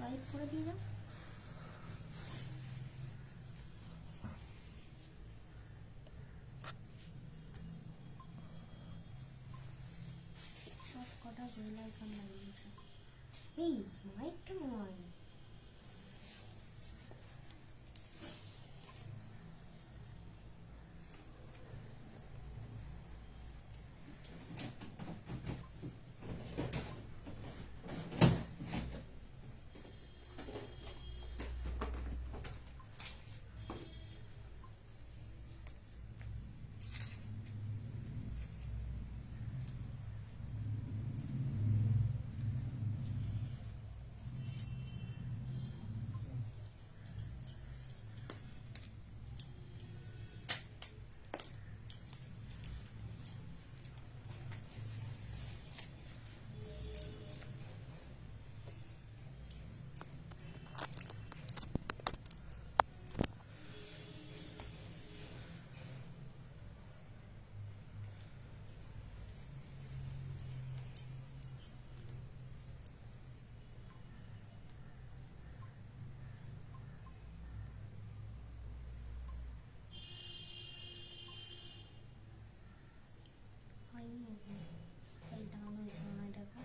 Subscribe করে দিয়ে যাও। সব কটা বেল আইকন লাগিয়েছে। এই মাইকটা নয়, হয়নি নাকি? এই ডাউন হয়েছে মনে হয়, দেখো।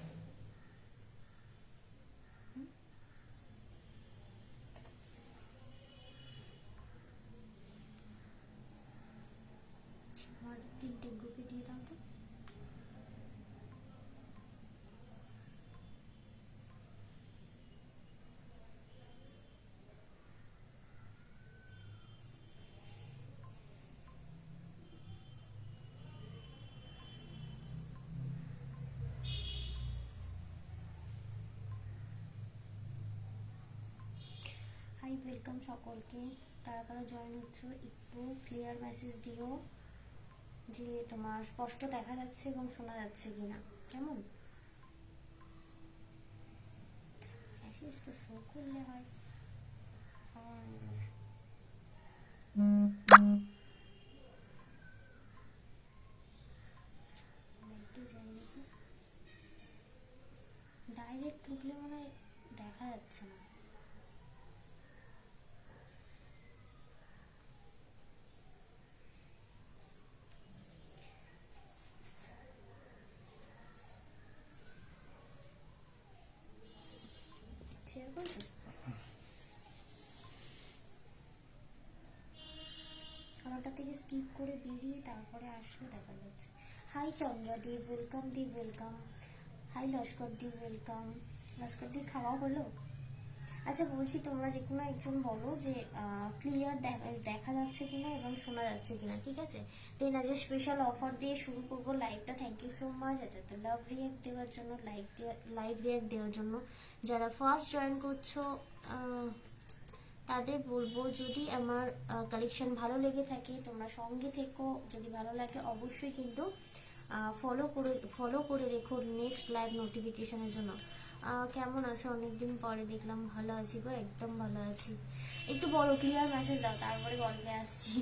আমার 3টে গ্রুপে দিয়ে দাও তো। হাই, ওয়েলকাম সকলকে। কারা কারা জয়েন হচ্ছে একটু ক্লিয়ার মেসেজ দিও যে তোমার স্পষ্ট দেখা যাচ্ছে এবং শোনা যাচ্ছে কিনা। কেমন মেসেজ তো শো করলে হয়। একটু যাই দেখি, ডাইরেক্ট ঢুকলে মনে হয় দেখা যাচ্ছে না। শেয়ার করছো? কারোটা থেকে স্কিপ করে বেরিয়ে তারপরে আসলে দেখা যাচ্ছে। Hi Chandra di, welcome di, welcome. Hi Laskar di, welcome. Laskar di, খাওয়া হলো? আচ্ছা বলছি, তোমরা যে কোনো একজন বলো যে ক্লিয়ার দেখা যাচ্ছে কিনা এবং শোনা যাচ্ছে কিনা, ঠিক আছে? দেন আজ স্পেশাল অফার দিয়ে শুরু করবো লাইভটা। থ্যাংক ইউ সো মাচ এত লাভ রিয়াক্ট দেওয়ার জন্য, লাইভ রিয়াক্ট দেওয়ার জন্য। যারা ফার্স্ট জয়েন করছো তাদের বলবো, যদি আমার কালেকশন ভালো লেগে থাকে তোমরা সঙ্গে থেকো। যদি ভালো লাগে অবশ্যই কিন্তু ফলো করে রেখো নেক্সট লাইভ নোটিফিকেশনের জন্য। কেমন আছো? অনেকদিন পরে দেখলাম। ভালো আছি গো, একদম ভালো আছি। একটু বলো, ক্লিয়ার মেসেজ দাও, তারপরে গল্পে আসছি।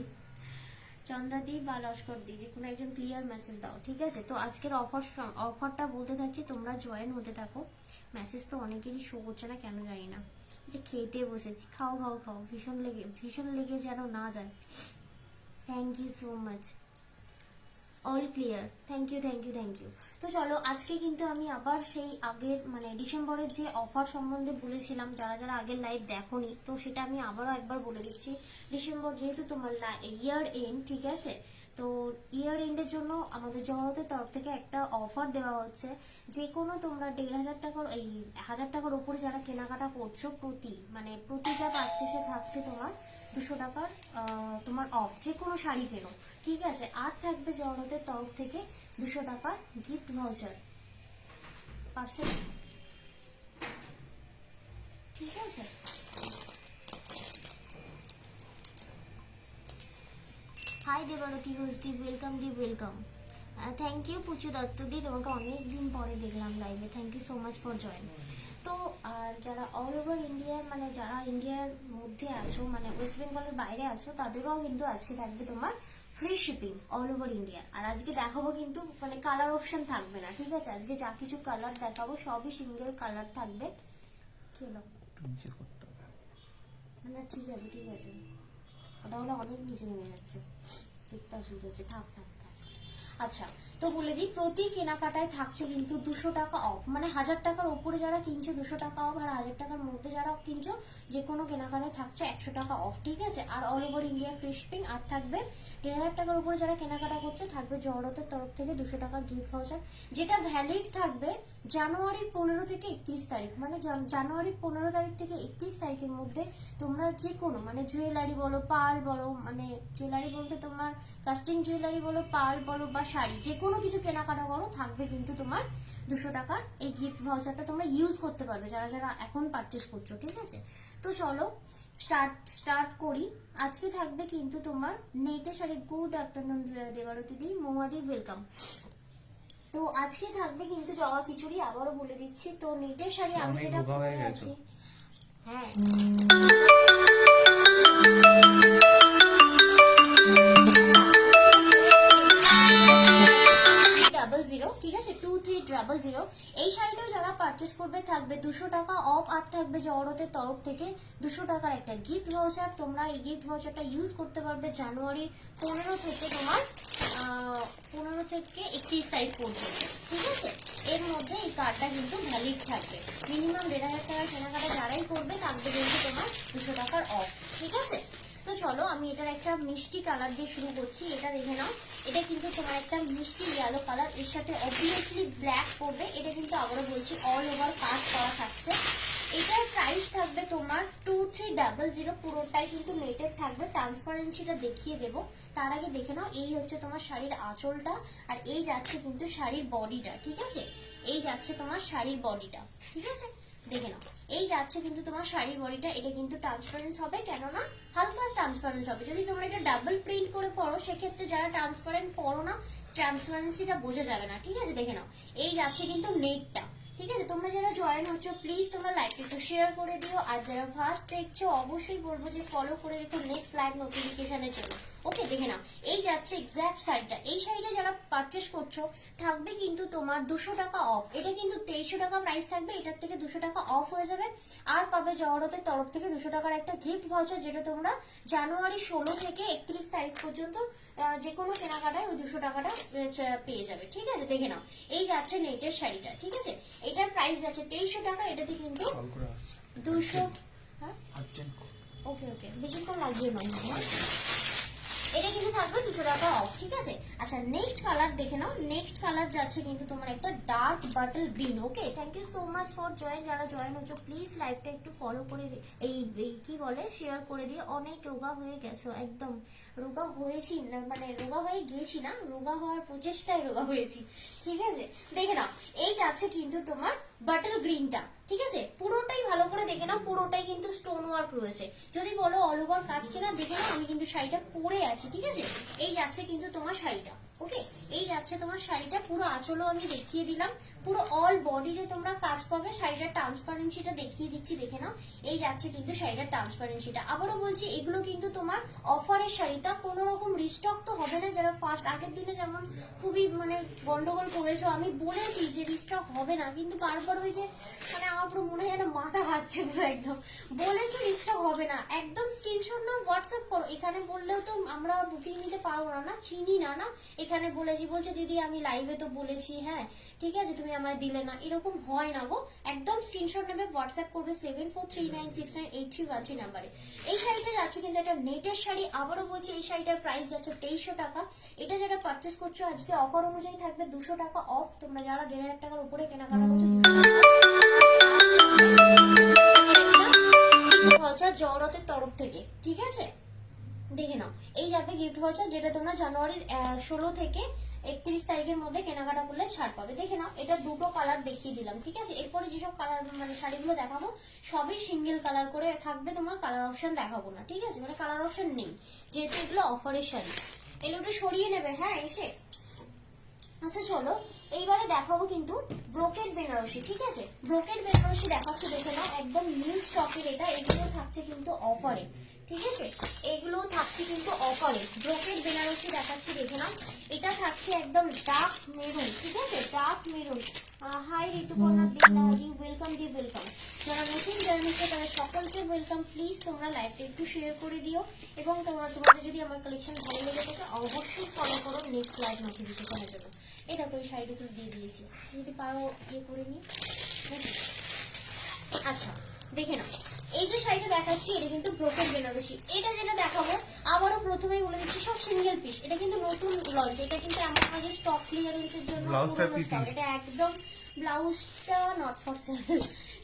চন্দ্রাদি বা লস্কর দি, যে কোনো একজন ক্লিয়ার মেসেজ দাও, ঠিক আছে? তো আজকের অফারটা বলতে থাকছি, তোমরা জয়েন হতে থাকো। মেসেজ তো অনেকেরই শো করছে না, কেন জানি না। যে খেতে বসেছি, খাও খাও খাও, ভীষণ লেগে যেন না যায়। Thank you so much. All clear, thank you thank you thank you. তো চলো, আজকে কিন্তু আমি আবার সেই আগের মানে ডিসেম্বরের যে অফার সম্বন্ধে বলেছিলাম, যারা যারা আগের লাইভ দেখোনি, তো সেটা আমি আবারও একবার বলে দিচ্ছি। ডিসেম্বর যেহেতু তোমার ইয়ার এন্ড, ঠিক আছে? তো ইয়ার এন্ডের জন্য আমাদের জগতের তরফ থেকে একটা অফার দেওয়া হচ্ছে। যে কোনো তোমরা 1,500 টাকার, এই 1000 টাকার উপরে যারা কেনাকাটা করছো, প্রতিটা পারচেসে থাকছে তোমার 200 টাকার তোমার অফ, যে কোনো শাড়ি কেনো, ঠিক আছে? আর থাকবে জগতের তরফ থেকে 200 টাকার গিফট ভাউচার পার্সেল, ঠিক আছে? Hi Debarati Ghosh di, welcome di, welcome. Thank you Puchu Dutta di, তোমাকে অনেকদিন পরে দেখলাম লাইভে। Thank you so much for join. তো আর যারা অল ওভার ইন্ডিয়ার, মানে যারা ইন্ডিয়ার মধ্যে আছো, মানে ওয়েস্ট বেঙ্গলের বাইরে আছো, তাদেরও কিন্তু আজকে থাকবে তোমার free shipping all over India. আর আজকে দেখাবো কিন্তু মানে কালার অপশন থাকবে না, ঠিক আছে? আজকে যা কিছু কালার দেখাবো সবই সিঙ্গেল কালার থাকবে। কি হলো? নিচে করতে হবে। না ঠিক আছে ঠিক আছে, ওটা হলে অনেক নিচে নেমে যাচ্ছে, দেখতে অসুবিধা হচ্ছে, থাক থাক থাক। আচ্ছা, তো বলে দিই প্রতি কেনাকাটায় থাকছে কিন্তু 200 টাকা অফ, মানে 1000 টাকার উপরে যারা কিনছো 200 টাকা অফ, আর 1000 টাকার মধ্যে যারা কিনছো যে কোনো কেনাকাটায় থাকছে 100 টাকা অফ, ঠিক আছে। আর all over India free shipping. আর থাকবে 1500 টাকার উপরে যারা কেনাকাটা করছে থাকবে জহরতের তরফ থেকে 200 টাকার গিফট ভাউচার, যেটা ভ্যালিড থাকবে জানুয়ারির 15 থেকে 31 তারিখ, মানে জানুয়ারির 15 তারিখ থেকে 31 তারিখের মধ্যে তোমরা যে কোনো মানে জুয়েলারি বলো, পার্ল বলো, মানে জুয়েলারি বলতে তোমার কাস্টিং জুয়েলারি বলো, পার্ল বলো বা শাড়ি, যে কোনো কিছু কেনাকাটা করো থাকবে কিন্তু তোমার 200 টাকার এই গিফট ভাউচারটা তোমরা ইউজ করতে পারবে যারা যারা এখন পারচেস করছো, ঠিক আছে। তো চলো স্টার্ট করি। আজকে থাকবে কিন্তু তোমার নেটের শাড়ি। গুড আফটারনুন দেবারতী দি, মৌমাদি ওয়েলকাম। তো আজকে থাকবে কিন্তু জবা খিচুড়ি, আবারও বলে দিচ্ছি। তো নেটের শাড়ি আমি যেটা পরে আছি, হ্যাঁ ঠিক আছে 2300। এই শাড়িটাও যারা পারচেস করবে থাকবে 200 টাকা অফ, আর থাকবে জহরতের তরফ থেকে 200 টাকার একটা গিফট ভাউচার। তোমরা এই গিফট ভাউচারটা ইউজ করতে পারবে জানুয়ারির 15 থেকে তোমার 15 থেকে 31 তারিখ পর্যন্ত, ঠিক আছে। এর মধ্যে এই কার্ডটা কিন্তু ভ্যালিড থাকবে। মিনিমাম 1500 টাকার কেনাকাটা যারাই করবে থাকবে কিন্তু তোমার 200 টাকার অফ, ঠিক আছে। তো চলো আমি এটার একটা মিষ্টি কালার দিয়ে শুরু করছি। এটা দেখে নাও, এটা কিন্তু তোমার একটা মিষ্টি ইয়েলো কালার, এর সাথে অবভিয়াসলি ব্ল্যাক করবে। এটা কিন্তু আবারও বলছি অল ওভার কাজ করা থাকছে। এটার প্রাইস থাকবে তোমার 2300, পুরোটাই কিন্তু নেটের থাকবে। ট্রান্সপারেন্সিটা দেখিয়ে দেবো, তার আগে দেখে নাও এই হচ্ছে তোমার শাড়ির আঁচলটা, আর এই যাচ্ছে কিন্তু শাড়ির বডিটা, ঠিক আছে। এই যাচ্ছে তোমার শাড়ির বডিটা, ঠিক আছে, দেখে নাও এই যাচ্ছে কিন্তু তোমার শাড়ির বডিটা। এটা কিন্তু ট্রান্সপারেন্স হবে, কেননা হালকা ট্রান্সপারেন্স হবে। যদি তোমরা এটা ডাবল প্রিন্ট করে পড়ো সেক্ষেত্রে যারা ট্রান্সপারেন্ট পড়ো না ট্রান্সপারেন্সিটা বোঝা যাবে না, ঠিক আছে। দেখে নাও এই যাচ্ছে কিন্তু নেটটা, ঠিক আছে। তোমরা যারা জয়েন হচ্ছ প্লিজ তোমরা লাইকটা একটু শেয়ার করে দিও, আর যারা ফার্স্ট দেখছো অবশ্যই বলবো যে ফলো করে রেখো নেক্সট লাইভ নোটিফিকেশনের জন্য। ওকে, দেখে নাও এই যাচ্ছে এক্স্যাক্ট শাড়িটা। এই শাড়িটা যারা পারচেস করছো থাকবে কিন্তু তোমার 200 টাকা অফ। এটা কিন্তু 2300 টাকা প্রাইস থাকবে, এটার থেকে 200 টাকা অফ হয়ে যাবে। আর পাবে জহরতের তরফ থেকে 200 টাকার একটা গিফট ভাউচার, যেটা তোমরা জানুয়ারি 16 থেকে 31 তারিখ পর্যন্ত যে কোনো কেনাকাটায় ওই 200 টাকাটা পেয়ে যাবে, ঠিক আছে। দেখে নাও এই যাচ্ছে নেটের শাড়িটা, ঠিক আছে। এটার প্রাইস আছে 2300 টাকা, এটাতে কিন্তু 200, হ্যাঁ ওকে ওকে বেশিক্ষণ লাগবে না, এটা কিন্তু থাকবে 200 টাকা অফ, ঠিক আছে। আচ্ছা নেক্সট কালার দেখে নাও। নেক্সট কালার যাচ্ছে কিন্তু তোমার একটা dark bottle green. Okay, thank you so much for join. যারা জয়েন হচ্ছে প্লিজ লাইভটা একটু ফলো করে এই কি বলে শেয়ার করে দিয়ে। অনেক রোগা হয়ে গেছো, একদম রোগা হয়েছি না, মানে রোগা হয়ে গিয়েছি না, রোগা হওয়ার প্রচেষ্টায় রোগা হয়েছি, ঠিক আছে। দেখে নাও এই যাচ্ছে কিন্তু তোমার বাটল গ্রিনটা, ঠিক আছে। পুরোটাই ভালো করে দেখে নাও, পুরোটাই কিন্তু স্টোন ওয়ার্ক রয়েছে। যদি বলো অল ওভার কাজ কেনা, দেখে নাও আমি কিন্তু শাড়িটা পরে আছি, ঠিক আছে। এই যাচ্ছে কিন্তু তোমার শাড়িটা, ওকে এই যাচ্ছে তোমার শাড়িটা। পুরো আঁচলও আমি দেখিয়ে দিলাম, পুরো অল বডিতে তোমরা কাজ পাবে। শাড়িটার ট্রান্সপারেন্সিটা দেখিয়ে দিচ্ছি, দেখে নাও এই যাচ্ছে কিন্তু শাড়িটার ট্রান্সপারেন্সিটা। আবারও বলছি এগুলো কিন্তু তোমার অফারের শাড়িটা, কোনো রকম রিস্টক তো হবে না। যারা ফার্স্ট আগের দিনে যেমন খুবই মানে গন্ডগোল করেছো, আমি বলেছি যে রিস্টক হবে না, কিন্তু বারবার ওই যে মানে আমার পুরো মনে হয় না মাথা খাচ্ছে পুরো, একদম বলেছি রিস্টক হবে না। একদম স্ক্রিনশট নাও, হোয়াটসঅ্যাপ করো। এখানে বললেও তো আমরা বুকিং নিতে পারবো না, না চিনি না, না এখানে বলেছি, বলছে দিদি আমি লাইভে তো বলেছি, হ্যাঁ ঠিক আছে তুমি আমায় দিলে না, এরকম হয় না গো। একদম স্ক্রিনশট নেবে, হোয়াটসঅ্যাপ করবে 7439698313 নাম্বারে। এই শাড়িটা যাচ্ছে কিন্তু একটা নেটের শাড়ি। আবারও বলছি এই শাড়িটার প্রাইস যাচ্ছে 2300 টাকা। এটা যারা পারচেস করছো আজকে অফার অনুযায়ী থাকবে 200 টাকা অফ। তোমরা যারা 1500 টাকার উপরে কেনাকাটা করছো জহরতের তরফ থেকে, ঠিক আছে। দেখে নাও এই যাবে গিফট ভাউচার, যেটা তোমরা জানুয়ারির 16 থেকে 31 তারিখের মধ্যে কেনাকাটা করলে ছাড় পাবে। দেখে নাও এটা দুটো কালার দেখিয়ে দিলাম, ঠিক আছে। এরপরে যেসব কালার মানে শাড়িগুলো দেখাবো সবই সিঙ্গেল কালার করে থাকবে, তোমার কালার অপশন দেখাবো না, ঠিক আছে, মানে কালার অপশন নেই যেহেতু এগুলো অফারের শাড়ি। এগুলো ওটা সরিয়ে নেবে, হ্যাঁ এসে। আচ্ছা চলো এইবারে দেখাবো কিন্তু ব্রোকেড বেনারসি, ঠিক আছে। ব্রোকেড বেনারসি দেখাচ্ছি, দেখে নাও একদম নিউ স্টকের এটা। এগুলো থাকছে কিন্তু অফারে, ঠিক আছে, এগুলো থাকছে কিন্তু অফারে। ব্রোকেড বেনারসি দেখাচ্ছি, দেখে নাও এটা থাকছে একদম ডার্ক মেরুন, ঠিক আছে, dark maroon. Hi Rituparna di welcome di welcome. যারা নতুন জয়েন হচ্ছে তারা সকলকে ওয়েলকাম। প্লিজ তোমরা লাইভটা একটু শেয়ার করে দিও এবং তোমাদের যদি আমার কালেকশন ভালো লেগে থাকে অবশ্যই ফলো করো নেক্সট লাইভ নোটিফিকেশনের জন্য। এই দেখো এই শাড়িটা তো দিয়ে দিয়েছি, যদি পারো ইয়ে করে নিই। আচ্ছা দেখে নাও, এই যে শাড়িটা দেখাচ্ছি এটা কিন্তু ব্রোকেট বেনারসি। এটা যেটা দেখাবো আবারও প্রথমেই বলে দিচ্ছি সব সিঙ্গেল পিস। এটা কিন্তু নতুন লঞ্চ, এটা কিন্তু এমন নয় যে স্টক ক্লিয়ারেন্সের জন্য পুরনো স্টক। এটা একদম ব্লাউজটা নট ফর সেল,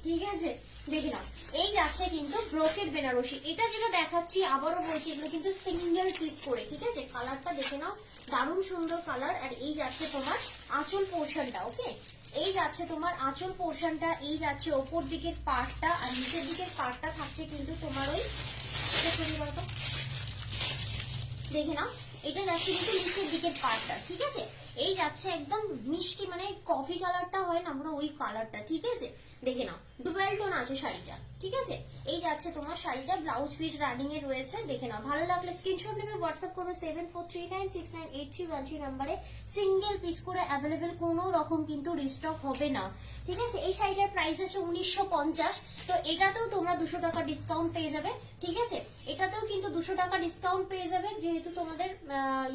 ঠিক আছে। দেখে নাও এই যাচ্ছে কিন্তু ব্রোকেট বেনারসি। এটা যেটা দেখাচ্ছি আবারও বলছি এগুলো কিন্তু সিঙ্গেল পিস করে, ঠিক আছে। কালারটা দেখে নাও, দারুণ সুন্দর কালার। আর এই যাচ্ছে তোমার আঁচল পোর্শনটা, ওকে। এই যাচ্ছে তোমার আঁচল পোর্শনটা, এই যাচ্ছে ওপর দিকের পার্টটা, আর নিচের দিকের পার্টটা থাকছে কিন্তু তোমার ওই দেখে নাও, এটা যাচ্ছে কিন্তু নিচের দিকের পার্টটা, ঠিক আছে। এই যাচ্ছে একদম মিষ্টি মানে কফি কালারটা হয় না আমরা ওই কালারটা, ঠিক আছে। দেখে নাও ডুয়েল টোন আছে শাড়িটা, ঠিক আছে। এই যাচ্ছে তোমার শাড়িটা, ব্লাউজ পিস রানিং এ রয়েছে। দেখে নাও, ভালো লাগলে স্ক্রিনশট নেবে, হোয়াটসঅ্যাপ করবে 7439698313 নাম্বারে। সিঙ্গেল পিস করে অ্যাভেলেবেল, কোনো রকম কিন্তু রিস্টক হবে না, ঠিক আছে। এই শাড়িটার প্রাইস আছে 1950। তো এটাতেও তোমরা 200 টাকা ডিসকাউন্ট পেয়ে যাবে, ঠিক আছে। এটাতেও কিন্তু 200 টাকা ডিসকাউন্ট পেয়ে যাবে যেহেতু তোমাদের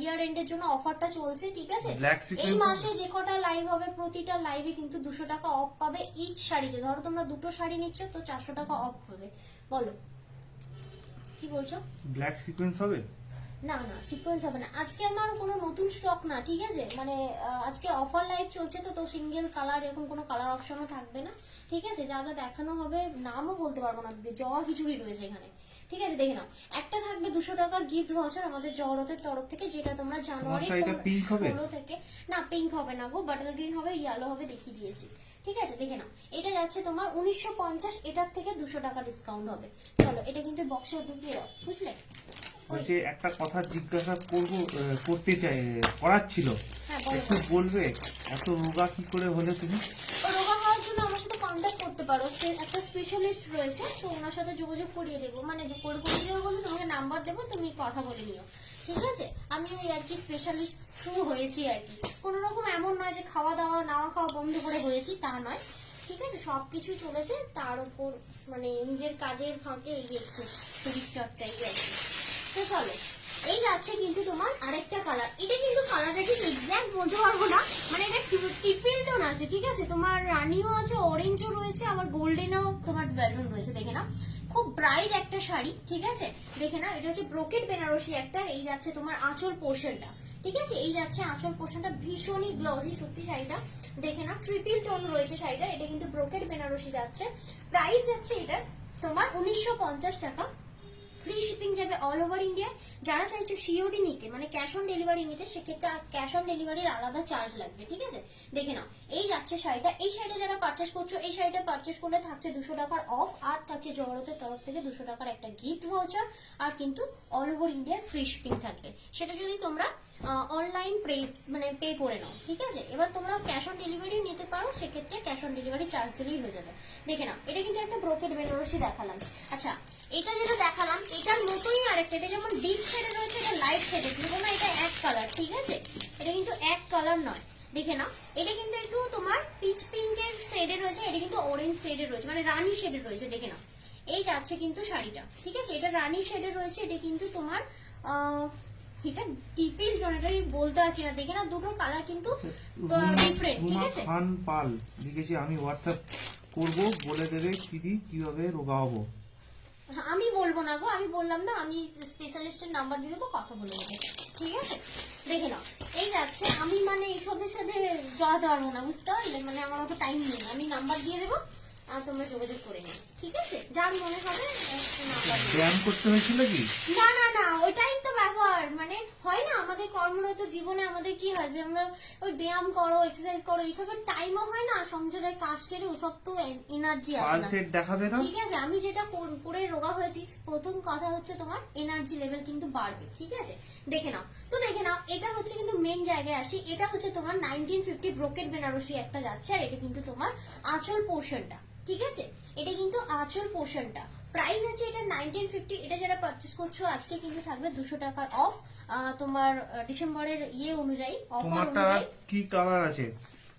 ইয়ার এন্ডের জন্য অফারটা চলছে, ঠিক আছে। এই মাসে যে কটা লাইভ হবে প্রতিটা লাইভে কিন্তু 200 টাকা অফ পাবে ইচ শাড়িতে। ধরো তোমরা দুটো শাড়ি নিচ্ছ তো 400 টাকা অফ হবে। বলো কি বলছো? ব্ল্যাক সিকোয়েন্স হবে? না না সিকোয়েন্স হবে না, আজকে আমার কোনো নতুন স্টক না, ঠিক আছে। মানে আজকে অফার লাইভ চলছে তো সিঙ্গেল কালার এরকম কোনো কালার অপশনও থাকবে না, ঠিক আছে। যা যা দেখানো হবে নামও বলতে পারবো না, জওয়া খিচুড়ি রয়েছে এখানে, ঠিক আছে। দেখে নাও, একটা থাকবে 200 টাকার গিফট ভাউচার আমাদের জওহরতের তরফ থেকে, যেটা তোমরা জানুয়ারি 16 থেকে, না পিঙ্ক হবে না গো, বাটার গ্রিন হবে, ইয়েলো হবে, দেখিয়ে দিয়েছি, ঠিক আছে। দেখে নাও এটা যাচ্ছে তোমার 1950, এটার থেকে 200 টাকা ডিসকাউন্ট হবে। চলো এটা কিন্তু বক্সে ঢুকিয়ে দাও, বুঝলে। বলছে একটা কথা জিজ্ঞাসা করতে চাই, করার ছিল, একটু বলবে এত রোগা কি করে হলে তুমি? রোগা হওয়ার জন্য আমার সাথে কন্ট্যাক্ট করতে পারো, একটা স্পেশালিস্ট রয়েছে তো ওনার সাথে যোগাযোগ করিয়ে দেবো, মানে যে করিয়ে দেবো বলতে তোমাকে নাম্বার দেবো, তুমি কথা বলে নিও, ঠিক আছে। আমি ওই আর কি স্পেশালিস্ট থ্রু হয়েছি আর কি, কোনো রকম এমন নয় যে খাওয়া দাওয়া নাওয়া খাওয়া বন্ধ করে হয়েছি, তা নয়, ঠিক আছে। সবকিছুই চলেছে তার উপর, মানে নিজের কাজের ফাঁকে এই একটু শরীর চর্চা এই আর কি। তো চলো এই যাচ্ছে কিন্তু তোমার আরেকটা কালার। এটা কিন্তু কালারটা ঠিক এক্স্যাক্ট বলতে পারবো না, মানে এটা টিপিল টোন আছে, ঠিক আছে। তোমার রানিও আছে, অরেঞ্জও রয়েছে, আবার গোল্ডেনও তোমার বেলুন রয়েছে। দেখে না খুব ব্রাইট একটা শাড়ি, ঠিক আছে। দেখে না এটা হচ্ছে ব্রোকেট বেনারসি একটা। এই যাচ্ছে তোমার আঁচল পোর্শনটা, ঠিক আছে। এই যাচ্ছে আঁচল পোর্শনটা, ভীষণই গ্লসি সত্যি শাড়িটা। দেখে না ট্রিপল টোন রয়েছে শাড়িটা, এটা কিন্তু ব্রোকেট বেনারসি যাচ্ছে। প্রাইস যাচ্ছে এটার তোমার 1950 টাকা। ফ্রি শিপিং যাবে অল ওভার ইন্ডিয়া। যারা চাইছো সিওডি নিতে মানে ক্যাশ অন ডেলিভারি নিতে, সেক্ষেত্রে ক্যাশ অন ডেলিভারির আলাদা চার্জ লাগবে, ঠিক আছে। দেখে নাও এই যাচ্ছে শাড়িটা। এই শাড়িটা যারা পারচেস করছো, এই শাড়িটা পারচেস করলে থাকছে 200 টাকার অফ, আর থাকছে জওহরতের তরফ থেকে 200 টাকার একটা গিফট ভাউচার, আর কিন্তু all over India free shipping থাকবে। সেটা যদি তোমরা অনলাইন পে করে নাও, ঠিক আছে। এবার তোমরা ক্যাশ অন ডেলিভারি নিতে পারো, সেক্ষেত্রে ক্যাশ অন ডেলিভারি চার্জ দিলেই হয়ে যাবে। দেখে নাও এটা কিন্তু একটা ব্রোকেট বেনারসি দেখালাম। আচ্ছা এটা যেটা দেখালাম এটার মতোই আরেকটা, এটা যেমন ডিপ শেডে রয়েছে, এটা লাইট শেডে, কিন্তু না এটা এক কালার, ঠিক আছে। এটা কিন্তু এক কালার নয়, দেখে নাও এটা কিন্তু একটু তোমার পিচ পিঙ্কের শেডে রয়েছে, এটা কিন্তু অরেঞ্জ শেডে রয়েছে, মানে রানী শেডে রয়েছে। দেখে নাও এই যাচ্ছে কিন্তু শাড়িটা, ঠিক আছে। এটা রানী শেডে রয়েছে, এটা কিন্তু তোমার এটা টিপিল টোন, এটা বলতে পারছি না। দেখে না দুটোর কালার কিন্তু ডিফারেন্ট, ঠিক আছে। খান পাল লিখেছি, আমি হোয়াটসঅ্যাপ করব, বলে দেবে দিদি কিভাবে রোগা হবো। আমি বলবো না গো, আমি বললাম না, আমি স্পেশালিস্টের নাম্বার দিয়ে দেবো, কথা বলে দেবো, ঠিক আছে। দেখে নাও এই যাচ্ছে, আমি মানে এইসবের সাথে জড়াতে পারবো না, বুঝতে পারলে, মানে আমার অত টাইম নেই। আমি নাম্বার দিয়ে দেবো আর তোমরা যোগাযোগ করে নিও, ঠিক আছে। যার মনে হবে ব্যায়াম করতে হয়েছিল কি? না না না, ওইটাই তো ব্যাপার, মানে হয় না আমাদের কর্মরত জীবনে আমাদের কি হয় যে আমরা ওই ব্যায়াম করো এক্সারসাইজ করো এইসবের টাইমও হয় না, সংসারের কাজ সেরে ওসব তো এনার্জি আসে না, দেখাবে না, ঠিক আছে। আমি যেটা করে রোগা হয়েছি, প্রথম কথা হচ্ছে তোমার এনার্জি লেভেল কিন্তু বাড়বে, ঠিক আছে। দেখে নাও তো দেখে নাও এটা হচ্ছে কিন্তু মেন জায়গায় আসি। এটা হচ্ছে তোমার 1950 ব্রোকেট বেনারসি একটা যাচ্ছে, আর এটা কিন্তু তোমার আঁচল পোর্শনটা, ঠিক আছে। এটা কিন্তু আঁচল পোর্শনটা, প্রাইস আছে এটা 1950। এটা যারা পারচেজ করছো আজকে কিন্তু থাকবে 200 টাকার অফ, তোমার ডিসেম্বরের অনুযায়ী অফার অনুযায়ী। কি কালার আছে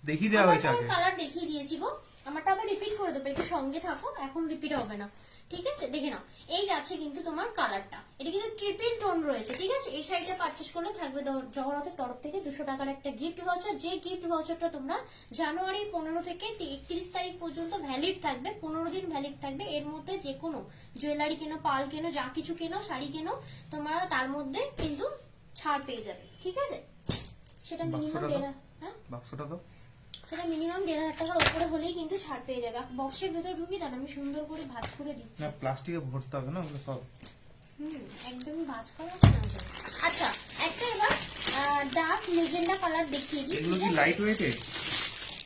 দেখিয়ে দেওয়া হয়েছে, আগে কালার দেখিয়ে দিয়েছি গো, আমারটা আবার রিপিট করে দেবো, একটু সঙ্গে থাকো, এখন রিপিট হবে না, ঠিক আছে? দেখে নাও, এই যাচ্ছে কিন্তু তোমার কালারটা, এটা কিন্তু ট্রিপল টোন রয়েছে, ঠিক আছে? এই শাড়িটা পারচেস করলে থাকবে জগন্নাথের তরফ থেকে 200 টাকার একটা গিফট ভাউচার, যে গিফট ভাউচারটা তোমরা জানুয়ারির 15 থেকে 31 তারিখ পর্যন্ত ভ্যালিড থাকবে, 15 দিন ভ্যালিড থাকবে। এর মধ্যে যে কোনো জুয়েলারি কেনো, পাল কেনো, যা কিছু কেনো, শাড়ি কেনো, তোমরা তার মধ্যে কিন্তু ছাড় পেয়ে যাবে, ঠিক আছে? সেটা মিনিমাম বাক্সটা তো সেটা মিনিমাম 1,500 টাকার উপরে হলেই কিন্তু ছাড় পেয়ে যাবে। বক্সের ভেতর ঢুকিয়ে দেন, আমি সুন্দর করে ভাঁজ করে দিচ্ছি। না প্লাস্টিকে ভরতে হবে না ওগুলো সব। একদমই ভাঁজ করা আছে না। আচ্ছা, একটা এবার ডার্ক মেজেন্ডা কালার দেখিয়ে দিই। এগুলো কি লাইট ওয়েটে?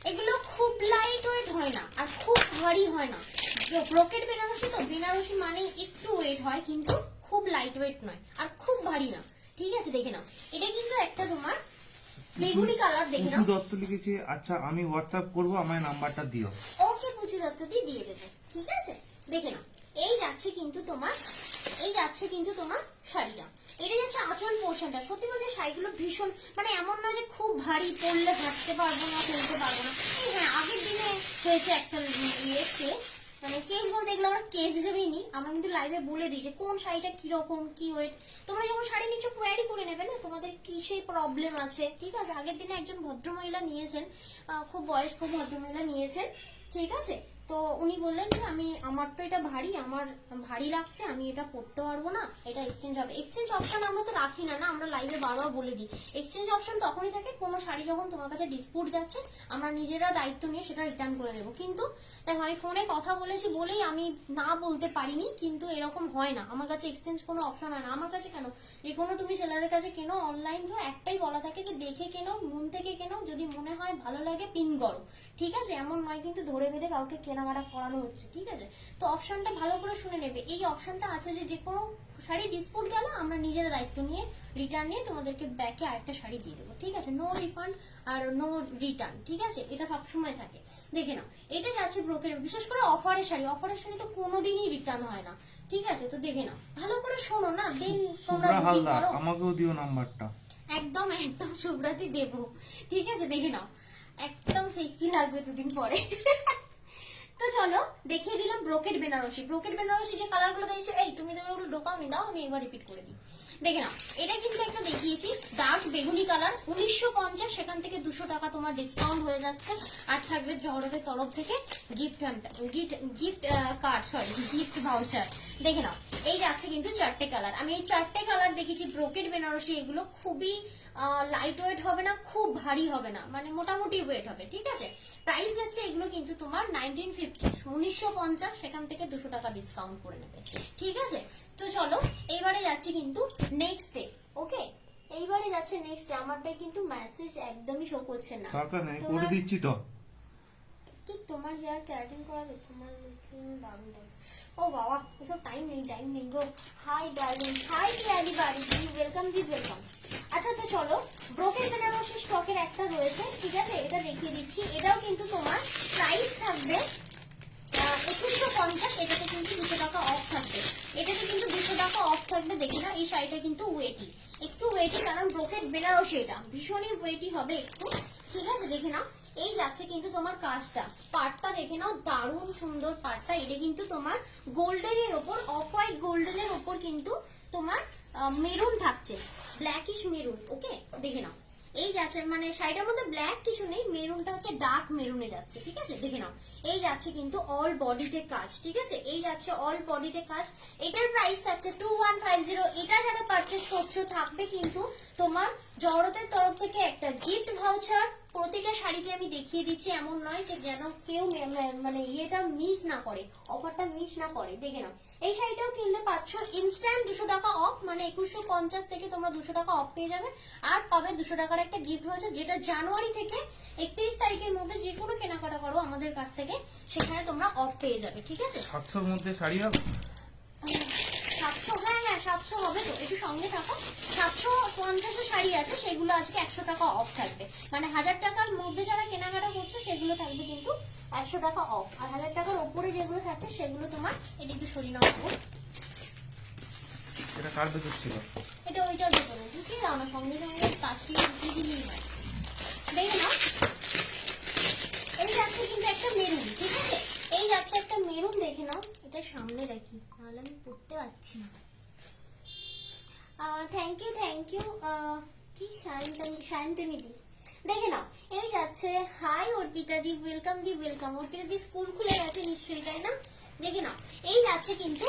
এগুলো খুব লাইট ওয়েট হয় না আর খুব ভারী হয় না। ব্রোকেড বেনারসি তো, বেনারসি মানে একটু ওয়েট হয়, কিন্তু খুব লাইট ওয়েট নয় আর খুব ভারী না, ঠিক আছে? দেখে নাও, এটা কিন্তু একটা তোমার বেগুনি কালার, দেখে নাও। পুচু দত্ত লিখেছে, আচ্ছা আমি হোয়াটসঅ্যাপ করবো, আমার নাম্বারটা দিও। ওকে পুচু দত্ত দিয়ে দেবো, ঠিক আছে? দেখে নাও, এই যাচ্ছে কিন্তু তোমার, এই যাচ্ছে কিন্তু তোমার শাড়িটা, এটা যাচ্ছে আঁচল পোর্শনটা। সত্যি বলতে শাড়িগুলো ভীষণ, মানে এমন না যে খুব ভারী, পরলে হাঁটতে পারবো না, তুলতে পারবো না। এই হ্যাঁ, আগের দিনে হয়েছে একটা কেস, মানে কেস বলতে এগুলো আমরা কেস হিসেবেই নিই, আমরা কিন্তু লাইভে বলে দিই যে কোন শাড়িটা কিরকম কি ওয়েট। তোমরা যখন শাড়ি নিচ্ছ কোয়ারি করে নেবে না তোমাদের কিসে প্রবলেম আছে, ঠিক আছে? আগের দিনে একজন ভদ্রমহিলা নিয়েছেন, খুব বয়স্ক ভদ্রমহিলা নিয়েছেন, ঠিক আছে? তো উনি বললেন যে আমার তো এটা ভারী, আমার ভারী লাগছে, আমি এটা পরতে পারবো না, এটা এক্সচেঞ্জ হবে। এক্সচেঞ্জ অপশন আমরা তো রাখি না, আমরা লাইভে বারবার বলে দিই। এক্সচেঞ্জ অপশন তখনই থাকে কোনো শাড়ি যখন তোমার কাছে ডিসপুট যাচ্ছে, আমরা নিজেরা দায়িত্ব নিয়ে সেটা রিটার্ন করে নেবো। কিন্তু দেখো, আমি ফোনে কথা বলেছি বলেই আমি না বলতে পারিনি, কিন্তু এরকম হয় না, আমার কাছে এক্সচেঞ্জ কোনো অপশন হয় না। আমার কাছে কেন, যে কোনো তুমি সেলারের কাছে কেনো, অনলাইন ধরো, একটাই বলা থাকে যে দেখে কেনো, মন থেকে কেনো, যদি মনে হয় ভালো লাগে পিন করো, ঠিক আছে? এমন নয় কিন্তু ধরে বেঁধে কাউকে কেনাকাটা করানো হচ্ছে, ঠিক আছে? তো অপশনটা ভালো করে শুনে নেবে, এই অপশনটা আছে যে কোনো শাড়ি ডিসপুট গেল আমরা নিজেরা দায়িত্ব নিয়ে রিটার্ন নিয়ে তোমাদেরকে ব্যাকে আরেকটা শাড়ি দিয়ে দেবো, ঠিক আছে? নো রিফান্ড আর নো রিটার্ন, ঠিক আছে? এটা সবসময় থাকে। দেখে নাও, এটা যাচ্ছে ব্রোকের, বিশেষ করে অফারের শাড়ি, অফারের শাড়ি তো কোনোদিনই রিটার্ন হয় না, ঠিক আছে? তো দেখে নাও, ভালো করে শোনো না, দেন তোমরা বুকিং করো। আমাকেও দিও নাম্বারটা। একদম একদম শুভ্রাতি দেবো, ঠিক আছে? দেখে নাও, একদম সেক্সি লাগবে দুদিন পরে। তো চলো দেখিয়ে দিলাম ব্রোকেড বেনারসি। ব্রোকেড বেনারসি যে কালারগুলো দিয়েছো, এই তুমি তো ওগুলো ঢোকাওনি, দাও আমি এবার রিপিট করে দিই। দেখে নাও, এটা কিন্তু একটা দেখিয়েছি ডার্ক বেগুনি কালার, 1950, সেখান থেকে 200 টাকা তোমার ডিসকাউন্ট হয়ে যাচ্ছে। আর থাকবে জহরতের তরফ থেকে gift card, sorry gift voucher. দেখে নাও, এই যাচ্ছে কিন্তু 4টে কালার, আমি এই 4টে কালার দেখেছি ব্রোকেড বেনারসি। এগুলো খুবই লাইট ওয়েট হবে না, খুব ভারী হবে না, মানে মোটামুটি ওয়েট হবে, ঠিক আছে? প্রাইস যাচ্ছে এগুলো কিন্তু তোমার 1950, সেখান থেকে 200 টাকা ডিসকাউন্ট করে নেবে, ঠিক আছে? তো চলো এইবারে যাচ্ছি কিন্তু নেক্সট ডে, ওকে? এইবারে যাচ্ছে নেক্সট ডে। আমারটাই কিন্তু মেসেজ একদমই শো করছে না, দরকার নেই, করে দিচ্ছি তো। কি তোমার হেয়ার ক্যারাটিন করাবে? তোমার দারুণ দারুণ। ও বাবা, ওসব টাইম নেই গো। Hi darling, hi everybody, welcome welcome. আচ্ছা, তো চলো, ব্রোকেড বেনারসি স্টকের একটা রয়েছে, ঠিক আছে? এটা দেখিয়ে দিচ্ছি। এটাও কিন্তু তোমার প্রাইস থাকবে 2150, এটাতে কিন্তু 200 টাকা অফ থাকবে, এটাতে কিন্তু 200 টাকা অফ থাকবে। দেখি না, এই শাড়িটা কিন্তু ওয়েটি, একটু ওয়েটি, কারণ ব্রোকেড বেনারসি এটা ভীষণই ওয়েটি হবে একটু, ঠিক আছে? দেখে নাও, এই যাচ্ছে কিন্তু তোমার কাজটা, পাটটা দেখে নাও, দারুণ সুন্দর পাটটা। এটা কিন্তু তোমার গোল্ডেনের ওপর, অফ হোয়াইট গোল্ডেনের ওপর কিন্তু তোমার মেরুন থাকছে, ব্ল্যাকিশ মেরুন, ওকে? দেখে নাও, এই যাচ্ছে, মানে শাড়িটার মধ্যে ব্ল্যাক কিছু নেই, মেরুনটা হচ্ছে ডার্ক মেরুনে যাচ্ছে, ঠিক আছে? দেখে নাও, এই যাচ্ছে কিন্তু অল বডিতে কাজ, ঠিক আছে? এই যাচ্ছে অল বডিতে কাজ। এটার প্রাইস থাকছে 2150। এটা যারা পারচেস করছো থাকবে কিন্তু তোমার জহরতের তরফ থেকে একটা গিফট ভাউচার। প্রতিটা শাড়িতে আমি দেখিয়ে দিচ্ছি, এমন নয় যে যেন কেউ মানে ইয়েটা মিস না করে, অফারটা মিস না করে। দেখে নাও, এই শাড়িটাও কিনলে পাচ্ছ ইনস্ট্যান্ট 200 টাকা অফ, মানে 2150 থেকে তোমরা 200 টাকা অফ পেয়ে যাবে। আর পাবে 200 টাকার একটা গিফট ভাউচার, যেটা জানুয়ারি থেকে 31 তারিখের মধ্যে যে কোনো কেনাকাটা করো আমাদের কাছ থেকে, সেখানে তোমরা অফ পেয়ে যাবে, ঠিক আছে? 700-র মধ্যে শাড়ি হবে? 700, হ্যাঁ 700 হবে তো, একটু সঙ্গে থাকো। 750 শাড়ি আছে, সেগুলো আজকে 100 টাকা অফ থাকবে, মানে 1000 টাকার মধ্যে যারা কেনাকাটা করছো সেগুলো থাকবে কিন্তু 100 টাকা অফ। আর 1000 টাকার উপরে যেগুলো থাকছে সেগুলো তোমার, এটা একটু সরিয়ে নাও। এটা কার ভেতর ছিল? এটা ওইটার ভেতরে ঢুকিয়ে দাও না, সঙ্গে সঙ্গে কাজটি ঢুকিয়ে দিলেই হয়। দেখে নাও, এই এই যাচ্ছে কিন্তু একটা মেরুন, ঠিক আছে, এই যাচ্ছে একটা মেরুন, দেখে নাও, এটা সামনে রাখি নাহলে আমি পড়তে পারছি না। থ্যাংক ইউ কি সায়ন্তনী দি, দেখে নাও, এই যাচ্ছে, hi Arpita di, welcome di, welcome. Arpita di school খুলে গেছে নিশ্চয়ই, তাই না? দেখে নাও, এই যাচ্ছে কিন্তু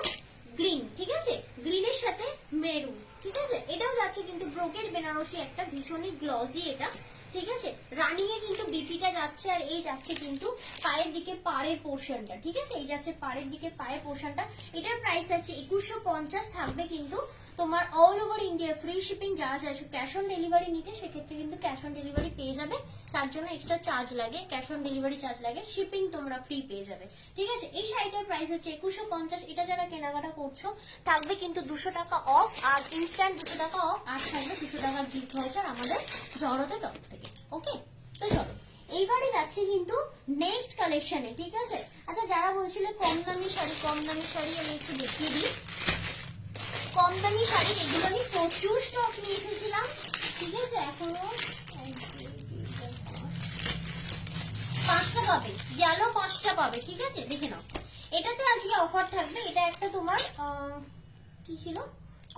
গ্রিন, ঠিক আছে, গ্রিনের সাথে মেরুন, ঠিক আছে, এটাও যাচ্ছে কিন্তু ব্রোকেড বেনারসি, একটা ভীষণই গ্লসি এটা, ঠিক আছে, রানিং এ কিন্তু বিপিটা যাচ্ছে। আর এই যাচ্ছে কিন্তু পায়ের দিকে পাড়ের পোর্শনটা, ঠিক আছে, এই যাচ্ছে পাড়ের দিকে পায়ের পোর্শনটা। এটার প্রাইস আছে 2150, থাকবে কিন্তু তোমার all over India free shipping. যারা চাইছো ক্যাশ অন ডেলিভারি নিতে, সেক্ষেত্রে কিন্তু ক্যাশ অন ডেলিভারি পেয়ে যাবে, তার জন্য এক্সট্রা চার্জ লাগে, ক্যাশ অন ডেলিভারি চার্জ লাগে, শিপিং তোমরা ফ্রি পেয়ে যাবে, ঠিক আছে। এই শাড়িটার প্রাইস হচ্ছে 2150। এটা যারা কেনাকাটা করছো থাকবে কিন্তু 200 টাকা অফ, আর ইনস্ট্যান্ট 200 টাকা অফ, আর থাকবে 200 টাকার গিফট ভাউচার আমাদের জড়োতে তরফ থেকে। ওকে, তো চলো এইবারে যাচ্ছে কিন্তু নেক্সট কালেকশনে, ঠিক আছে। আচ্ছা, যারা বলছিলে কম দামি শাড়ি, কম দামি শাড়ি আমি একটু দেখিয়ে দিই। কম দামি শাড়ি এগুলো আমি প্রচুর স্টক নিয়ে এসেছিলাম, ঠিক আছে, এখনো 5টা পাবে, গেল 5টা পাবে, ঠিক আছে, দেখে নাও। এটাতে আজকে অফার থাকবে, এটা একটা তোমার কি ছিল,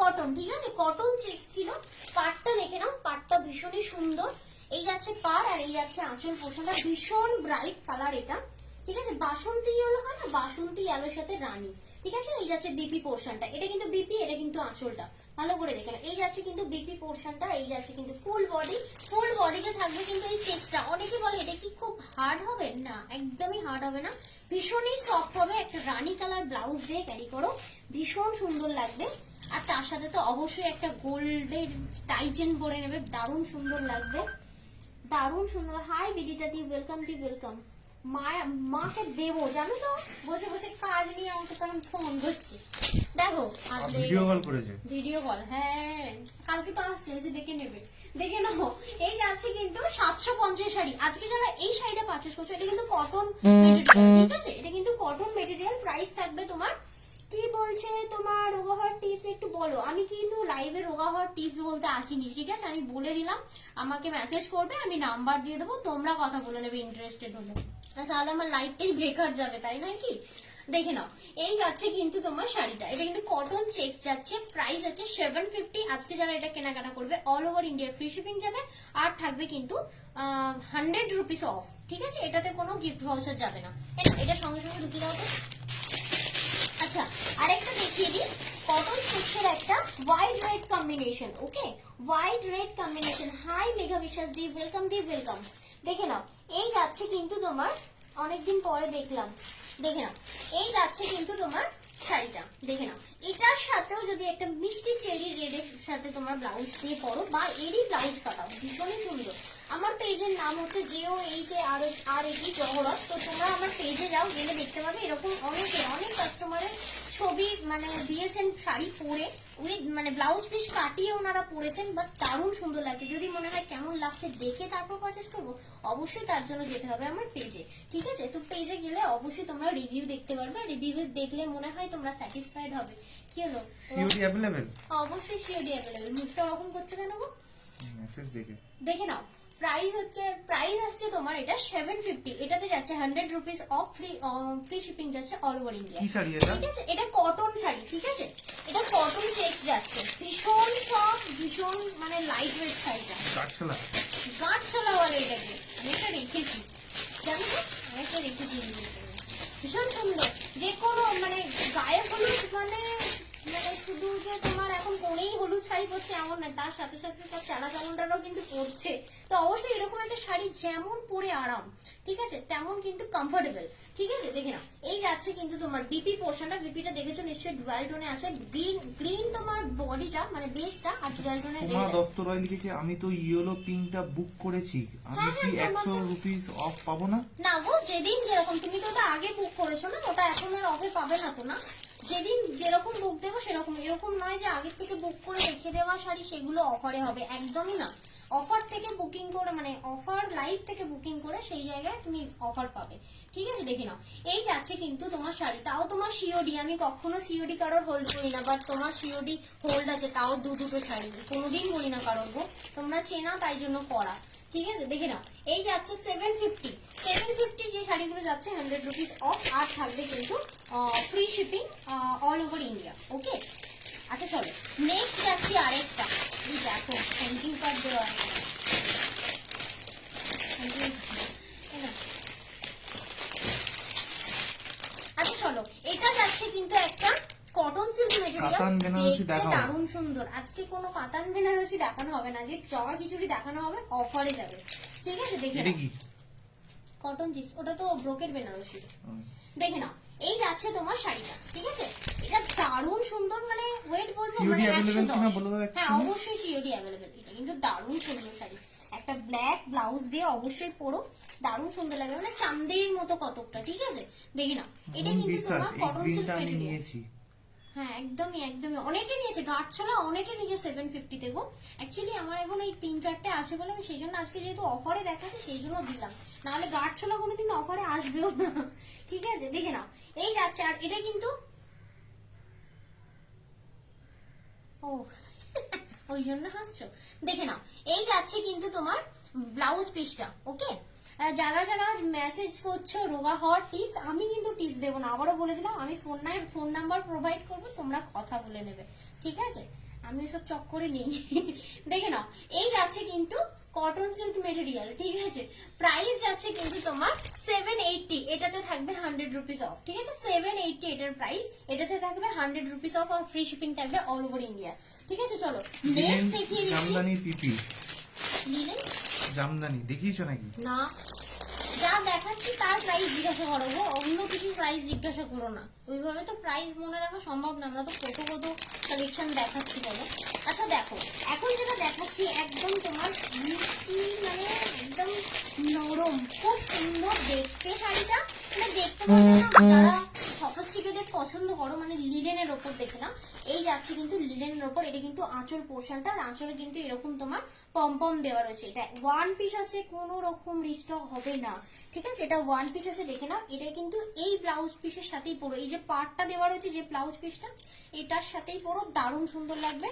কটন, ঠিক আছে, কটন চেক্স ছিল। পাড়টা দেখে নাও, পাড়টা ভীষণই সুন্দর, এই যাচ্ছে পাড়, আর এই যাচ্ছে আঁচল পোর্শনটা, ভীষণ ব্রাইট কালার এটা, ঠিক আছে, বাসন্তী ইয়েলো হয় না, বাসন্তী ইয়েলোর সাথে রানী, ঠিক আছে। এই যাচ্ছে বিপি পোর্শনটা, এটা কিন্তু বিপি, এটা কিন্তু আঁচলটা, ভালো করে দেখে নাও। এই যাচ্ছে কিন্তু বিপি পোর্শনটা, এই যাচ্ছে কিন্তু ফুল বডি, ফুল বডিতে থাকবে কিন্তু এই চেক্সটা। অনেকে বলে এটা কি খুব হার্ড হবে, না একদমই হার্ড হবে না, ভীষণই সফট হবে। একটা রানী কালার ব্লাউজ দিয়ে ক্যারি করো, ভীষণ সুন্দর লাগবে। আর তার সাথে তো অবশ্যই একটা গোল্ডের টাইজেন পরে নেবে, দারুণ সুন্দর লাগবে, দারুণ সুন্দর। Hi Bidita di, welcome di, welcome. মাকে দেবো জানো তো, বসে বসে কাজ নিয়ে আমাকে তখন ফোন করছে, দেখো ভিডিও কল করেছে, ভিডিও কল, হ্যাঁ কালকে তো আসছে, এসে দেখে নেবে, দেখে নাও। এই যাচ্ছে কিন্তু 750 শাড়ি। আজকে যারা এই শাড়িটা পারচেস করছো, এটা কিন্তু কটন মেটেরিয়াল, ঠিক আছে, এটা কিন্তু কটন মেটেরিয়াল। প্রাইস থাকবে তোমার, কি বলছে তোমার রোগা হওয়ার টিপস একটু বলো। আমি কিন্তু লাইভে রোগা হওয়ার টিপস বলতে আসিনি, ঠিক আছে, আমি বলে দিলাম, আমাকে মেসেজ করবে, আমি নাম্বার দিয়ে দেবো, তোমরা কথা বলে নেবে ইন্টারেস্টেড হলে, তাহলে আমার লাইভটাই বেকার যাবে, তাই নয় কি। দেখে নাও, এই যাচ্ছে কিন্তু তোমার শাড়িটা, এটা কিন্তু কটন চেক্স যাচ্ছে, প্রাইস আছে 750। আজকে যারা এটা কেনাকাটা করবে all over India free shipping যাবে, আর থাকবে কিন্তু 100 রুপিস অফ, ঠিক আছে, এটাতে কোনো গিফট ভাউচার যাবে না, এটা সঙ্গে সঙ্গে ঢুকিয়ে দাও তো। আচ্ছা, আরেকটা দেখিয়ে দিই, কটন চেক্সের একটা white red combination, okay, white red combination. Hi Megha Biswas di, welcome di, welcome. দেখে নাও, এই যাচ্ছে কিন্তু তোমার, অনেকদিন পরে দেখলাম, দেখে নাও, এই যাচ্ছে কিন্তু তোমার শাড়িটা, দেখে নাও। এটার সাথেও যদি একটা মিষ্টি চেরি রেডের সাথে তোমার ব্লাউজ দিয়ে পরো, বা এরই ব্লাউজ কাটাও, ভীষণই সুন্দর। আমার পেজের নাম হচ্ছে JOHARAT জহরত, তো তোমরা আমার পেজে যাও, গেলে দেখতে পাবে এরকম অনেক কাস্টমারের ছবি মানে দিয়েছেন শাড়ি পরে, উইথ মানে ব্লাউজ পিস কাটিয়ে ওনারা পরেছেন, বাট দারুণ সুন্দর লাগছে। যদি মনে হয় কেমন লাগছে দেখে তারপর পারচেস করবো, অবশ্যই তার জন্য যেতে হবে আমার পেজে, ঠিক আছে। তো পেজে গেলে অবশ্যই তোমরা রিভিউ দেখতে পারবে, রিভিউ দেখলে মনে হয় তোমরা স্যাটিসফাইড হবে। কি হলো, সিওডি अवेलेबल? অবশ্যই সিওডি অ্যাভেলেবল। মুখটা ওরকম করছো কেন গো? মেসেজ দেখে নাও, প্রাইস আসছে তোমার এটা 750, এটাতে যাচ্ছে 100 রুপিস অফ, ফ্রি শিপিং যাচ্ছে অল ওভার ইন্ডিয়া। কি শাড়ি এটা? ঠিক আছে, এটা কটন শাড়ি, ঠিক আছে, এটা কটন চেক্স যাচ্ছে, ভীষণ সফট, ভীষণ মানে লাইট ওয়েট শাড়িটা, গাঁটছলা বলে এটাকে। আমি এটা রেখেছি, জানো তো, আমি একটা রেখেছি, ভীষণ সুন্দর। যে কোনো মানে গায়ে হলুদ মানে শুধু যে তোমার এখন কোনেই হলুদ শাড়ি পরছে এমন নয়, তার সাথে সাথে তার চালাচালনটাও কিন্তু পরছে। তো অবশ্যই এরকম একটা শাড়ি যেমন পরে আরাম, ঠিক আছে, তেমন কিন্তু কমফোর্টেবল, ঠিক আছে। দেখে নাও, এই যাচ্ছে কিন্তু তোমার বিপি পোর্শনটা, বিপিটা দেখেছো নিশ্চয়ই, ডুয়াল টোনে আছে, গ্রিন তোমার বডিটা মানে বেসটা, আর ডুয়াল টোনে রেড আছে। দপ্তর রায় লিখেছে আমি তো ইয়েলো পিঙ্কটা বুক করেছি, আমি কি 100 রুপিস অফ পাবো না? না গো, যেদিন যেরকম, তুমি তো ওটা আগে বুক করেছো না, ওটা এখন আর অফে পাবে না তো, না যেদিন যেরকম বুক দেবো সেরকম, এরকম নয় যে আগের থেকে বুক করে রেখে দেওয়া শাড়ি সেগুলো অফারে হবে, একদমই না। অফার থেকে বুকিং করে মানে অফার লাইভ থেকে বুকিং করে সেই জায়গায় তুমি অফার পাবে, ঠিক আছে। দেখে নাও, এই যাচ্ছে কিন্তু তোমার শাড়ি, তাও তোমার সিওডি, আমি কখনো সিওডি কারোর হোল্ড করি না, বাট তোমার সিওডি হোল্ড আছে, তাও দুটো শাড়ি, কোনোদিন বলি না কারোর গো, তোমরা চেনা তাই জন্য পড়া, ঠিক আছে, দেখে নাও এই যাচ্ছে 750 যে শাড়িগুলো যাচ্ছে 100 রুপিস অফ, আর থাকবে কিন্তু free shipping all over India. Okay, আচ্ছা চলো নেক্সট যাচ্ছি আরেকটা। এই দেখো থ্যাংক ইউ কার্ড দেওয়া আছে। Thank you. এই নাও। আচ্ছা চলো এটা যাচ্ছে কিন্তু একটা কটন সিল্ক মেটেরিয়াল, কাতান বেনারসি দেখতে দেখাও। দারুণ সুন্দর। আজকে কোনো কাতান বেনারসি দেখানো হবে না, যে জগা খিচুড়ি দেখানো হবে, অফারে যাবে। ঠিক আছে, দেখে এটা কি কটন জিন্স, ওটা তো ব্রোকেট বেনারসি। দেখে নাও এই যাচ্ছে তোমার শাড়িটা, ঠিক আছে, এটা দারুণ সুন্দর, মানে ওয়েট বলবো COD মানে available 110। কিনা বলে দাও একটু। হ্যাঁ অবশ্যই সিওডি অ্যাভেলেবেল, এটা কিন্তু দারুণ সুন্দর শাড়ি, একটা ব্ল্যাক ব্লাউজ দিয়ে অবশ্যই পরো, দারুণ সুন্দর লাগবে, মানে চান্দের মতো কতকটা। ঠিক আছে, দেখে নাও এটা কিন্তু বিশ্বাস তোমার এই কটন সিল্ক গ্রিনটা আমি মেটেরিয়াল। নিয়েছি। হ্যাঁ একদমই একদমই, অনেকে নিয়েছে গাঢ়ছোলা, অনেকে নিয়েছে 750 তে গো। অ্যাকচুয়ালি আমার এখন এই 3-4টে আছে বলে আমি সেই জন্য আজকে যেহেতু অফারে দেখাচ্ছে সেই জন্য দিলাম, নাহলে গাঢ়ছোলা কোনোদিন অফারে আসবেও না। ঠিক আছে, দেখে নাও এই যাচ্ছে, আর এটা কিন্তু ও ওই জন্য হাসছো। দেখে নাও এই যাচ্ছে কিন্তু তোমার ব্লাউজ পিসটা। ওকে, যারা যারা মেসেজ করছো রোগা হওয়ার টিপস, আমি কিন্তু টিপস দেবো না, আবারও বলে দিলাম, আমি ফোন নাম্বার প্রোভাইড করবো, তোমরা কথা বলে নেবে। ঠিক আছে, আমি ওসব চক্করে নেই। দেখে নাও এই যাচ্ছে কিন্তু কটন সিল্ক মেটেরিয়াল। ঠিক আছে, প্রাইস যাচ্ছে কিন্তু তোমার 780, এটাতে থাকবে 100 রুপিস অফ। ঠিক আছে, 780 এটার প্রাইস, এটাতে থাকবে 100 রুপিস অফ, আর ফ্রি শিপিং থাকবে অল ওভার ইন্ডিয়া। ঠিক আছে, চলো নেক্সট দেখিয়ে দিচ্ছি। জামদানি পিপি, নিলেন জামদানি দেখিয়েছো নাকি? না, যা দেখাচ্ছি তার প্রাইস জিজ্ঞাসা করো গো, অন্য কিছু প্রাইস জিজ্ঞাসা করো না, ওইভাবে তো প্রাইস মনে রাখা সম্ভব না, আমরা তো কত কত কালেকশন দেখাচ্ছি বলো। আচ্ছা দেখো এখন যেটা দেখাচ্ছি একদম তোমার মিষ্টি, মানে একদম নরম, খুব সুন্দর দেখতে শাড়িটা, মানে দেখতে বলতে না, যারা সফিস্টিকেটেড পছন্দ করো, মানে লিলেনের ওপর দেখে না, এই যাচ্ছে কিন্তু লিলেনের ওপর, এটা কিন্তু আঁচল পোর্শনটা, আর আঁচলে কিন্তু এরকম তোমার পম দেওয়া রয়েছে, এটা ওয়ান পিস আছে, কোনো রকম রিস্টক হবে না। ঠিক আছে, এটা ওয়ান পিস আছে, দেখে নাও, এটা কিন্তু এই ব্লাউজ পিসের সাথেই পরো, এই যে পার্টটা দেওয়া রয়েছে যে ব্লাউজ পিসটা, এটার সাথেই পরো, দারুণ সুন্দর লাগবে।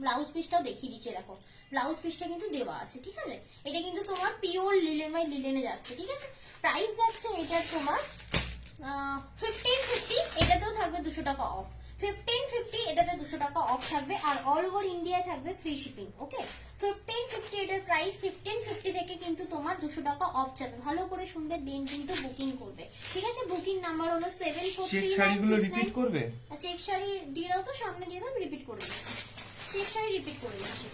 ব্লাউজ পিসটাও দেখিয়ে দিচ্ছে, দেখো ব্লাউজ পিসটা কিন্তু দেওয়া আছে। ঠিক আছে, এটা কিন্তু তোমার পিওর লিলেন বাই লিলেনে যাচ্ছে। ঠিক আছে, প্রাইস যাচ্ছে এটার তোমার 1550, এটাতেও থাকবে 200 টাকা অফ। 1550 এটাতে 200 টাকা অফ থাকবে, আর অল ওভার ইন্ডিয়ায় থাকবে ফ্রি শিপিং। ওকে, 1550 এটার প্রাইস, 1550 থেকে কিন্তু তোমার 200 টাকা অফ যাবে। ভালো করে শুনবে, দিন কিন্তু বুকিং করবে। ঠিক আছে, বুকিং নাম্বার হলো চেক শাড়িগুলো রিপিট 743969। করবে? চেক শাড়ি দিয়ে দাও তো, সামনে দিয়ে দাও, রিপিট করে দিচ্ছি, চেক শাড়ি রিপিট করে দিচ্ছি।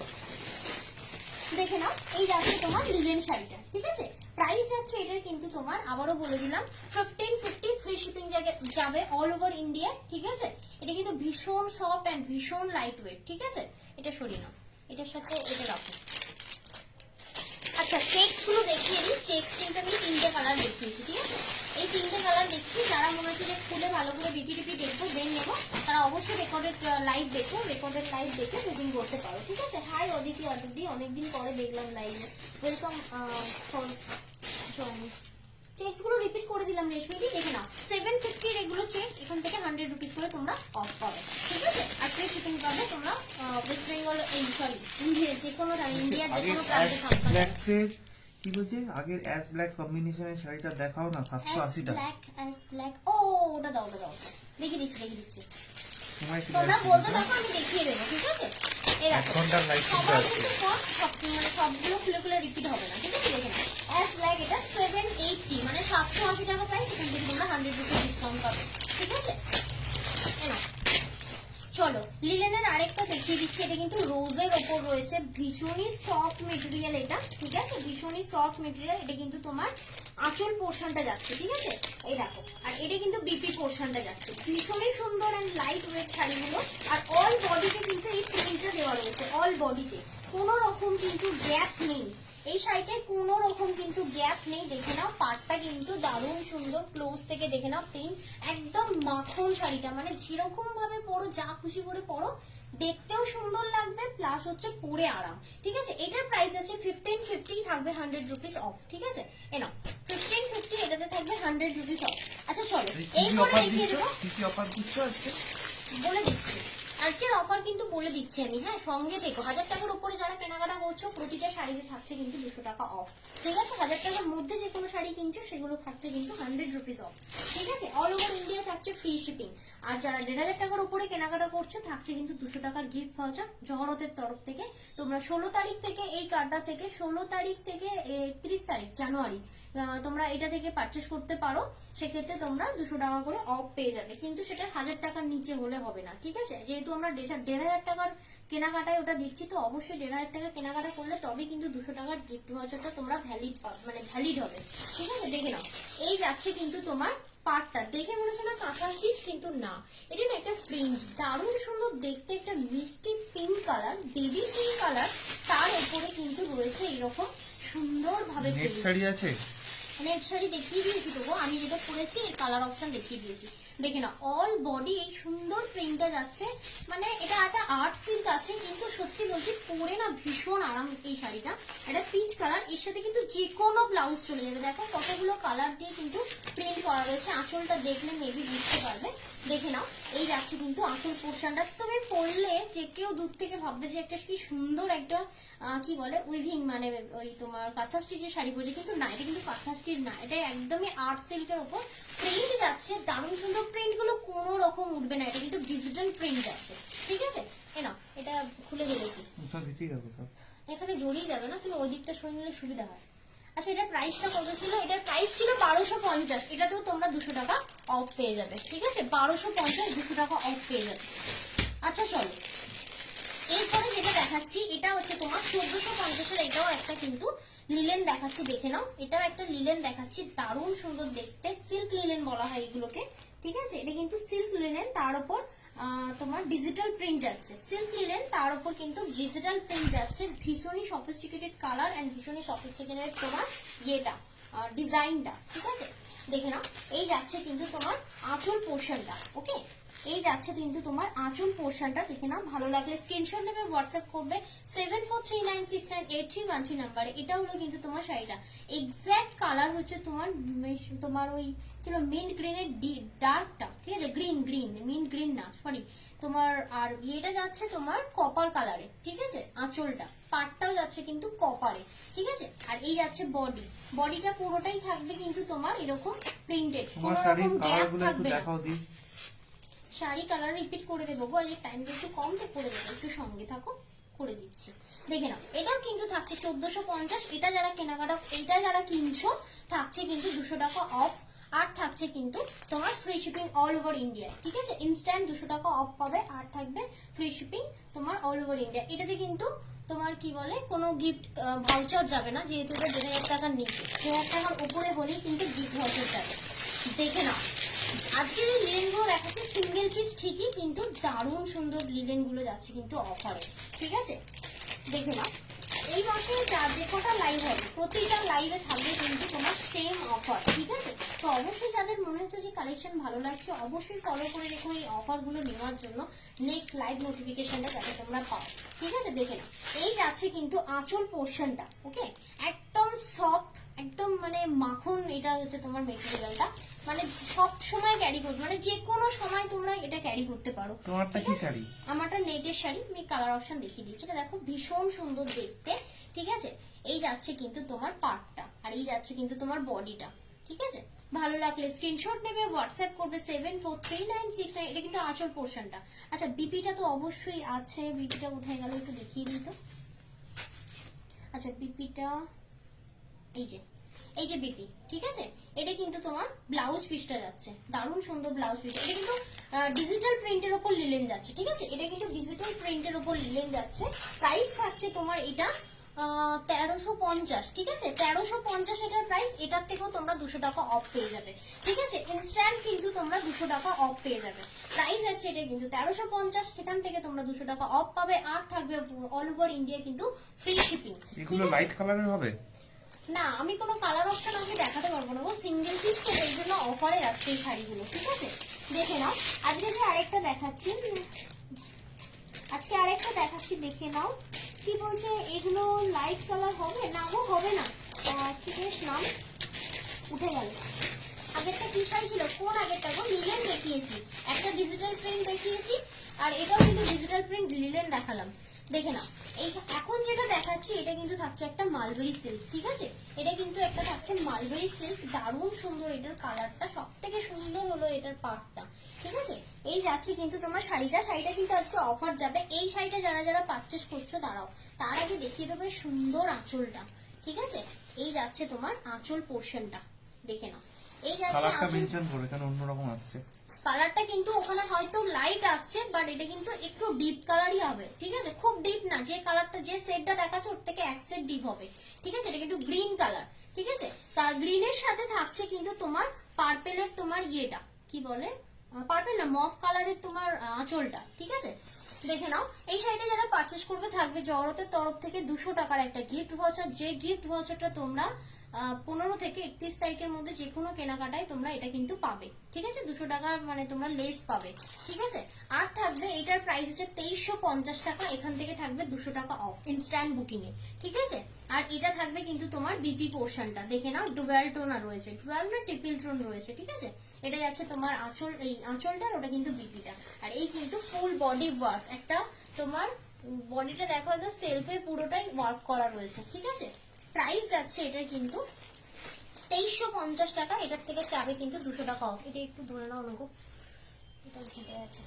দেখে নাও এই যাচ্ছে তোমার লিলেন শাড়িটা। ঠিক আছে, প্রাইস যাচ্ছে এটার কিন্তু তোমার, আবারও বলে দিলাম, 1550, ফ্রি শিপিং যাবে অল ওভার ইন্ডিয়া। ঠিক আছে, এটা কিন্তু ভীষণ সফট অ্যান্ড ভীষণ লাইট ওয়েট। ঠিক আছে, এটা সরিয়ে নাও, এটার সাথে এটা রাখো। আচ্ছা চেকস গুলো দেখিয়ে দিই, চেকস কিন্তু আমি 3টে কালার দেখিয়েছি। ঠিক আছে, এই 3টে কালার দেখছি, যারা মনে হচ্ছে যে খুলে ভালো করে রিপি দেখবো দেন নেবো, তারা অবশ্যই রেকর্ডেড লাইভ দেখো, রেকর্ডেড লাইভ দেখে বুকিং করতে পারো। ঠিক আছে, হাই অদিতি অদিতি, অনেকদিন পরে দেখলাম লাইভে, ওয়েলকাম ফর জয়েনিং। চেকস গুলো রিপিট করে দিলাম রেশমিদি, দেখে নাও 750 এগুলো চেকস, এখান থেকে 100 রুপিস করে তোমরা অফ পাবে। ঠিক আছে, আর ফ্রি শিপিং পাবে তোমরা ওয়েস্ট বেঙ্গল, এই সরি ইন্ডিয়া, যে কোনো ইন্ডিয়ার যে কোনো প্রান্তে থাকবে। ব্ল্যাকের কি বলছে, আগের অ্যাশ ব্ল্যাক কম্বিনেশনের শাড়িটা দেখাও না, 780 টাকা। ব্ল্যাক, ও ওটা দাও, ওটা দাও, দেখিয়ে দিচ্ছি। সময় কি তোমরা বলতে থাকো, আমি দেখিয়ে দেবো। ঠিক আছে, এই এক দেখো ঘন্টার লাইভ সবার কিন্তু মানে সবগুলো খুলে রিপিট হবে না। ঠিক আছে, দেখে নাও অ্যাশ ব্ল্যাক, এটা 780, মানে 780 টাকা প্রাইস, এখান থেকে তোমরা 100 রুপিস ডিসকাউন্ট পাবে। ঠিক আছে, এই নাও। চলো লিলেনের আরেকটা দেখিয়ে দিচ্ছি, এটা কিন্তু রোজের ওপর রয়েছে, ভীষণই সফট মেটেরিয়াল এটা। ঠিক আছে, ভীষণই সফট মেটেরিয়াল, এটা কিন্তু তোমার আঁচল পোর্শনটা যাচ্ছে। ঠিক আছে, এই দেখো, আর এটা কিন্তু বিপি পোর্শনটা যাচ্ছে, ভীষণই সুন্দর অ্যান্ড লাইট ওয়েট শাড়িগুলো, আর অল বডিতে কিন্তু এই প্রিন্টটা দেওয়া রয়েছে, অল বডিতে কোনো রকম কিন্তু গ্যাপ নেই, এই শাড়িটায় কোনো রকম কিন্তু গ্যাপ নেই। দেখে নাও পাটটা কিন্তু দারুণ সুন্দর, ক্লোজ থেকে দেখে নাও প্রিন্ট, একদম মাখন শাড়িটা, মানে যেরকম ভাবে পরো, যা খুশি করে পরো, দেখতেও সুন্দর লাগবে, প্লাস হচ্ছে পরে আরাম। ঠিক আছে, এটার প্রাইস আছে 1550, থাকবে 100 রুপিস অফ। ঠিক আছে, এ নাও 1550, এটাতে থাকবে 100 রুপিস অফ। আচ্ছা চলো কি এইবার অফার দেখিয়ে দিচ্ছ, দেবো, কি অফার দিচ্ছ আজকে? বলে দিচ্ছি। আজকের অফার কিন্তু বলে দিচ্ছি আমি, হ্যাঁ সঙ্গে থেকো। 1000 টাকার উপরে যারা কেনাকাটা করছো প্রতিটা শাড়িতে থাকছে কিন্তু 200 টাকা অফ, ঠিক আছে? 1000 টাকার মধ্যে যে কোনো শাড়ি কিনছো সেগুলো থাকছে কিন্তু 100 রুপিস অফ, ঠিক আছে? অল ওভার ইন্ডিয়া থাকছে ফ্রি শিপিং। আর যারা 1500 টাকার উপরে কেনাকাটা করছো থাকছে কিন্তু 200 টাকার গিফট ভাউচার জহরতের তরফ থেকে। তোমরা 16 তারিখ থেকে এই কার্ডটা থেকে 16 তারিখ থেকে 31 তারিখ জানুয়ারি তোমরা এটা থেকে পারচেস করতে পারো। সেক্ষেত্রে তোমরা 200 টাকা করে অফ পেয়ে যাবে, কিন্তু সেটা 1000 টাকার নিচে হলে হবে না, ঠিক আছে? যেহেতু আমরা 1500 টাকার কেনাকাটায় ওটা দিচ্ছি, তো অবশ্যই 1500 টাকা কেনাকাটা করলে তবে কিন্তু 200 টাকার গিফট ভাউচারটা তোমরা ভ্যালিড হবে, ঠিক আছে? দেখে নাও, এই যাচ্ছে কিন্তু তোমার পাটটা। দেখে মনে হচ্ছে না কাঁথা স্টিচ, কিন্তু না, এটা না একটা প্রিন্ট, দারুণ সুন্দর দেখতে, একটা মিষ্টি pink colour, baby pink colour, তার উপরে কিন্তু রয়েছে এরকম সুন্দর ভাবে নেট শাড়ি আছে, নেট শাড়ি দেখিয়ে দিয়েছি তবু আমি যেটা পরেছি এই কালার অপশন দেখিয়ে দিয়েছি। দেখে না, অল বডি এই সুন্দর প্রিন্টটা যাচ্ছে, মানে এটা একটা আর্ট সিল্ক আছে, কিন্তু সত্যি বলছি পরে না ভীষণ আরাম এই শাড়িটা। এটা পিচ কালার, এর সাথে কিন্তু যে কোনো ব্লাউজ চলে যাবে। দেখো কতগুলো কালার দিয়ে কিন্তু প্রিন্ট করা রয়েছে, আঁচলটা দেখলে মেবি বুঝতে পারবে। দেখে নাও, এই যাচ্ছে কিন্তু আঁচল পোর্শনটা। তুমি পরলে যে কেউ দূর থেকে ভাববে যে একটা কি সুন্দর একটা কি বলে উইভিং, মানে ওই তোমার কাঁথা স্টিচের শাড়ি পরেছে, কিন্তু না, এটা কিন্তু কাঁথা স্টিচ না, এটা একদমই আর্ট সিল্কের উপর প্রিন্ট যাচ্ছে। দারুণ সুন্দর প্রিন্ট গুলো কোনো রকম উঠবে না, এটা কিন্তু ডিজিটাল প্রিন্ট যাচ্ছে, ঠিক আছে? না এটা খুলে ফেলেছি, এখানে জড়িয়ে যাবে না, তুমি ওই দিকটা সরিয়ে নিলে সুবিধা হয়। আচ্ছা, এটার প্রাইসটা কত ছিল? এটার প্রাইস ছিল 1250, এটাতেও তোমরা 200 টাকা অফ পেয়ে যাবে, ঠিক আছে? 1250 200 টাকা অফ পেয়ে যাবে। আচ্ছা চলো, এরপরে যেটা দেখাচ্ছি এটা হচ্ছে তোমার 1450-এর, এটাও একটা কিন্তু লিলেন দেখাচ্ছি, দেখে নাও, এটাও একটা লিলেন দেখাচ্ছি, দারুণ সুন্দর দেখতে, সিল্ক লিলেন বলা হয় এগুলোকে, ঠিক আছে? এটা কিন্তু সিল্ক লিলেন, তার উপর তোমার ডিজিটাল প্রিন্ট যাচ্ছে, সিল্ক লিলেন তার উপর কিন্তু ডিজিটাল প্রিন্ট যাচ্ছে, ভীষণই সফিস্টিকেটেড কালার এন্ড ভীষণই সফিস্টিকেটেড তোমার ইয়েটা ডিজাইনটা, ঠিক আছে? দেখে নাও, এই যাচ্ছে কিন্তু তোমার আঁচল পোর্শনটা, ওকে? এই যাচ্ছে কিন্তু তোমার আঁচল পোর্শনটা, দেখে নাও, ভালো লাগলে স্ক্রিনশট নেবে, হোয়াটসঅ্যাপ করবে 7439698312 নাম্বারে। এটা হলো কিন্তু তোমার শাড়িটা, এক্স্যাক্ট কালার হচ্ছে তোমার ওই কিলো মিন্ট গ্রিনের ডার্কটা, ঠিক আছে? গ্রিন মিন্ট গ্রিন না, সরি তোমার। আর এটা যাচ্ছে তোমার কপার কালারে, ঠিক আছে? আঁচলটা পাটটাও যাচ্ছে কিন্তু কপারে, ঠিক আছে? আর এই যাচ্ছে বডিটা পুরোটাই থাকবে কিন্তু তোমার এরকম প্রিন্টেড, কোনো রকম গ্যাপ থাকবে না। শাড়ি কালার রিপিট করে দেবো গো, আজ টাইমটা একটু কম, তো করে দেবো, একটু সঙ্গে থাকো, করে দিচ্ছি। দেখে নাও, এটাও কিন্তু থাকছে 1450, এটা যারা কিনছো থাকছে কিন্তু 200 টাকা অফ, আর থাকছে কিন্তু তোমার free shipping all over India, ঠিক আছে? ইনস্ট্যান্ট 200 টাকা অফ পাবে, আর থাকবে ফ্রি শিপিং তোমার অল ওভার ইন্ডিয়া। এটাতে কিন্তু তোমার কি বলে কোনো গিফট ভাউচার যাবে না, যেহেতু এটা 1000 টাকার নিচে, 1000 টাকার উপরে হলেই কিন্তু গিফট ভাউচার যাবে। দেখে নাও, আজকে যে লিলেন গুলো দেখাচ্ছে সিঙ্গেল পিস ঠিকই, কিন্তু দারুণ সুন্দর লিলেন গুলো যাচ্ছে কিন্তু অফারে, ঠিক আছে? দেখে নাও, এই মাসে যে কটা লাইভ হবে প্রতিটা লাইভে থাকবে কিন্তু তোমার সেম অফার, ঠিক আছে? তো অবশ্যই যাদের মনে হচ্ছে যে কালেকশন ভালো লাগছে অবশ্যই ফলো করে রেখো এই অফার গুলো নেওয়ার জন্য, নেক্সট লাইভ নোটিফিকেশনটা যাতে তোমরা পাও, ঠিক আছে? দেখে নাও, এই যাচ্ছে কিন্তু আঁচল পোর্শনটা, ওকে? একদম সফট, একদম মানে মাখন, এটা হচ্ছে তোমার মেটেরিয়ালটা, মানে সব সময় ক্যারি করবে, মানে যে কোনো সময় তোমরা এটা ক্যারি করতে পারো। তোমারটা কি শাড়ি? আমারটা নেটের শাড়ি, আমি কালার অপশন দেখিয়ে দিচ্ছি, এটা দেখো ভীষণ সুন্দর দেখতে, ঠিক আছে? এই যাচ্ছে কিন্তু তোমার পার্টটা, আর এই যাচ্ছে কিন্তু তোমার বডিটা, ঠিক আছে? ভালো লাগলে স্ক্রিনশট নেবে, হোয়াটসঅ্যাপ করবে 743969, এটা কিন্তু আঁচল পোর্শনটা। আচ্ছা, বিপিটা তো অবশ্যই আছে, বিপিটা কোথায় গেল একটু দেখিয়ে দিত। আচ্ছা, বিপিটা এই যে বিপি, ঠিক আছে? এটা কিন্তু তোমার ব্লাউজ পিসটা যাচ্ছে, দারুণ সুন্দর ব্লাউজ পিস, এটা কিন্তু ডিজিটাল প্রিন্টের উপর লিলেন যাচ্ছে, ঠিক আছে? এটা কিন্তু ডিজিটাল প্রিন্টের উপর লিলেন যাচ্ছে। প্রাইস থাকছে তোমার এটা 1350, ঠিক আছে? 1350 এটার প্রাইস, এটার থেকেও তোমরা 200 টাকা অফ পেয়ে যাবে, ঠিক আছে? ইনস্ট্যান্ট কিন্তু তোমরা 200 টাকা অফ পেয়ে যাবে, প্রাইস আছে এটা কিন্তু 1350, সেখান থেকে তোমরা 200 টাকা অফ পাবে, আর থাকবে অল ওভার ইন্ডিয়া কিন্তু ফ্রি শিপিং। এগুলো লাইট কালারের হবে না, আমি কোনো কালার অপশন আজকে দেখাতে পারবো না, ও সিঙ্গেল পিস তো, এই জন্য অফারে যাচ্ছে এই শাড়িগুলো, ঠিক আছে? দেখে নাও, আজকে যে আরেকটা দেখাচ্ছি, দেখে নাও কি বলছে, এগুলো লাইট কালার হবে না গো, হবে না, কি বেশ নাম উঠে গেল। আগেরটা কি শাড়ি ছিল, কোন আগেরটা গো? লিলেন দেখিয়েছি, একটা ডিজিটাল প্রিন্ট দেখিয়েছি, আর এটাও কিন্তু ডিজিটাল প্রিন্ট লিলেন দেখালাম, দেখে নাও। এই এখন যেটা দেখাচ্ছি এটা কিন্তু থাকছে একটা মালবেরি সিল্ক, ঠিক আছে, এটা কিন্তু একটা থাকছে মালবেরি সিল্ক, দারুণ সুন্দর এটার কালারটা, সব থেকে সুন্দর হলো এটার পার্টটা, ঠিক আছে। এই যাচ্ছে কিন্তু তোমার শাড়িটা কিন্তু আজকে অফার যাবে। এই শাড়িটা যারা যারা পারচেস করছো দাঁড়াও, তার আগে দেখিয়ে দেবে সুন্দর আঁচলটা, ঠিক আছে। এই যাচ্ছে তোমার আঁচল পোর্শনটা, দেখে নাও। এই যাচ্ছে কালারটা আঁচল, মেনশন করে কেন অন্যরকম আসছে। কালারটা কিন্তু ওখানে হয়তো লাইট আসছে, বাট এটা কিন্তু একটু ডিপ কালারই হবে, ঠিক আছে, খুব ডিপ না। যে কালারটা যে সেটটা দেখাচ্ছে ওর থেকে এক সেট ডিপ হবে, ঠিক আছে। এটা কিন্তু গ্রিন কালার, ঠিক আছে। তার গ্রিনের সাথে থাকছে কিন্তু তোমার পার্পেলের তোমার ইয়েটা কি বলে, পার্পেল না মফ কালারের তোমার আঁচলটা, ঠিক আছে। দেখে নাও। এই শাড়িটা যারা পারচেস করবে থাকবে জড়তের তরফ থেকে 200 টাকার একটা গিফট ভাউচার, যে গিফট ভাউচারটা তোমরা 15 থেকে 31 তারিখের মধ্যে যে কোনো কেনাকাটায় তোমরা এটা কিন্তু পাবে, ঠিক আছে। 200 টাকা মানে তোমরা লেস পাবে, ঠিক আছে। আর থাকবে এটার প্রাইস হচ্ছে 2350 টাকা, এখান থেকে থাকবে 200 টাকা অফ ইনস্ট্যান্ট বুকিং এ, ঠিক আছে। আর এটা থাকবে কিন্তু তোমার বিপি পোর্শনটা, দেখে নাও ডুয়াল টোন রয়েছে, ডুয়াল না ট্রিপল টোন রয়েছে, ঠিক আছে। এটা যাচ্ছে তোমার আঁচল, এই আঁচলটার ওটা কিন্তু বিপিটা। আর এই কিন্তু ফুল বডি ওয়ার্ক, একটা তোমার বডিটা দেখো একদম সেলফে পুরোটাই ওয়ার্ক করা রয়েছে, ঠিক আছে। প্রাইস যাচ্ছে এটার কিন্তু 2350 টাকা, এটার থেকে চাবে কিন্তু 200 টাকা অফ। এটা একটু ধরে নাও অনুকো, এটা ঘুরে আছে।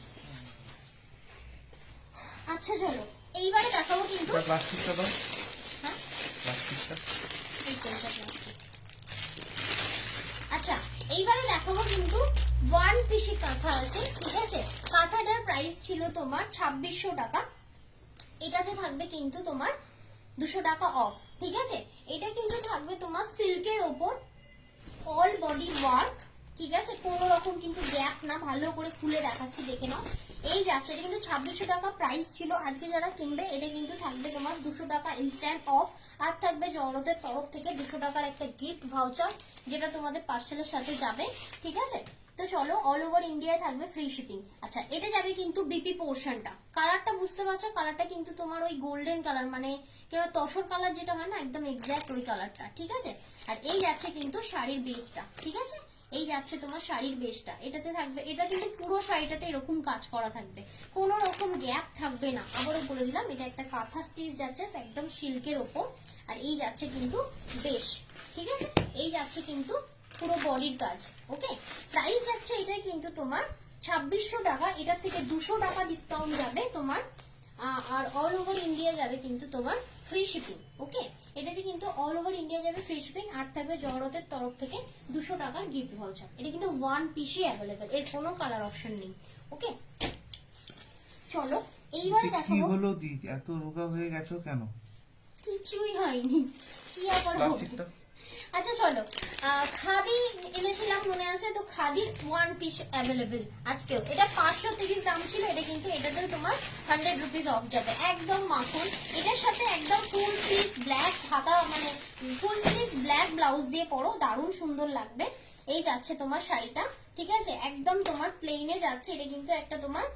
আচ্ছা চলো এইবারে দেখাবো কিন্তু, প্লাস্টিকটা দাও, হ্যাঁ প্লাস্টিকটা। এই কোনটা plastic? আচ্ছা এইবারে দেখাবো কিন্তু ওয়ান পিসি কাঁথা আছে, ঠিক আছে। কাঁথাটার প্রাইস ছিল তোমার 2600 টাকা, এটাতে থাকবে কিন্তু তোমার 200 টাকা অফ, ঠিক আছে। এটা কিন্তু থাকবে তোমার সিল্কের ওপর, অল বডি ওয়ার্ক, ঠিক আছে, কোনো রকম কিন্তু গ্যাপ না, ভালো করে খুলে দেখাচ্ছি দেখে নাও। এই যাচ্ছে, এটা কিন্তু 2600 টাকা প্রাইস ছিল, আজকে যারা কিনবে এটা কিন্তু থাকবে তোমার 200 টাকা ইনস্ট্যান্ট অফ। আর থাকবে জড়তের তরফ থেকে 200 টাকার একটা গিফট ভাউচার, যেটা তোমাদের পার্সেলের সাথে যাবে, ঠিক আছে। তো চলো, অল ওভার ইন্ডিয়ায় থাকবে ফ্রি শিপিং। আচ্ছা এটা যাবে কিন্তু বিপি পোর্শনটা, কালারটা বুঝতে পারছো, কালারটা কিন্তু তোমার ওই গোল্ডেন কালার, মানে কেউ তসর কালার যেটা হয় না, একদম এক্স্যাক্ট ওই কালারটা, ঠিক আছে। আর এই যাচ্ছে কিন্তু শাড়ির বেসটা, ঠিক আছে। এই যাচ্ছে তোমার শাড়ির বেসটা, এটাতে থাকবে, এটা কিন্তু পুরো শাড়িটাতে এরকম কাজ করা থাকবে, কোনো রকম গ্যাপ থাকবে না। আবারও বলে দিলাম, এটা একটা কাঁথা স্টিচ যাচ্ছে একদম সিল্কের ওপর। আর এই যাচ্ছে কিন্তু বেশ, ঠিক আছে। এই যাচ্ছে কিন্তু পুরো বডির কাজ, ওকে। প্রাইস যাচ্ছে এটা কিন্তু তোমার 2600 টাকা, এটার থেকে 200 টাকা ডিসকাউন্ট যাবে তোমার। আর অল ওভার ইন্ডিয়া যাবে কিন্তু তোমার ফ্রি শিপিং, ওকে। এটাতে কিন্তু অল ওভার ইন্ডিয়া যাবে ফ্রি শিপিং। আর থাকবে জহরতের তরফ থেকে 200 টাকার গিফট ভাউচার। এটা কিন্তু ওয়ান পিসই অ্যাভেলেবেল, এর কোনো কালার অপশন নেই, ওকে। চলো এইবারে কি দেখাবো, হলো দি, এত রোগা হয়ে গেছো কেন? কিছুই হয়নি, কি আবার হবে? প্লাস্টিকটা আচ্ছা চলো, খাদি এনেছিলাম মনে আছে তো, খাদির ওয়ান পিস অ্যাভেলেবেল আজকেও। এটা 530 দাম ছিল, এটা কিন্তু এটাতে তোমার 100 রুপিস অফ যাবে, একদম মাখন। এটার সাথে একদম ফুল স্লিভ ব্ল্যাক হাতা, মানে ফুল স্লিভ ব্ল্যাক ব্লাউজ দিয়ে পরো, দারুণ সুন্দর লাগবে। এই যাচ্ছে তোমার শাড়িটা, ঠিক আছে, একদম তোমার প্লেনে যাচ্ছে। এটা কিন্তু একটা তোমার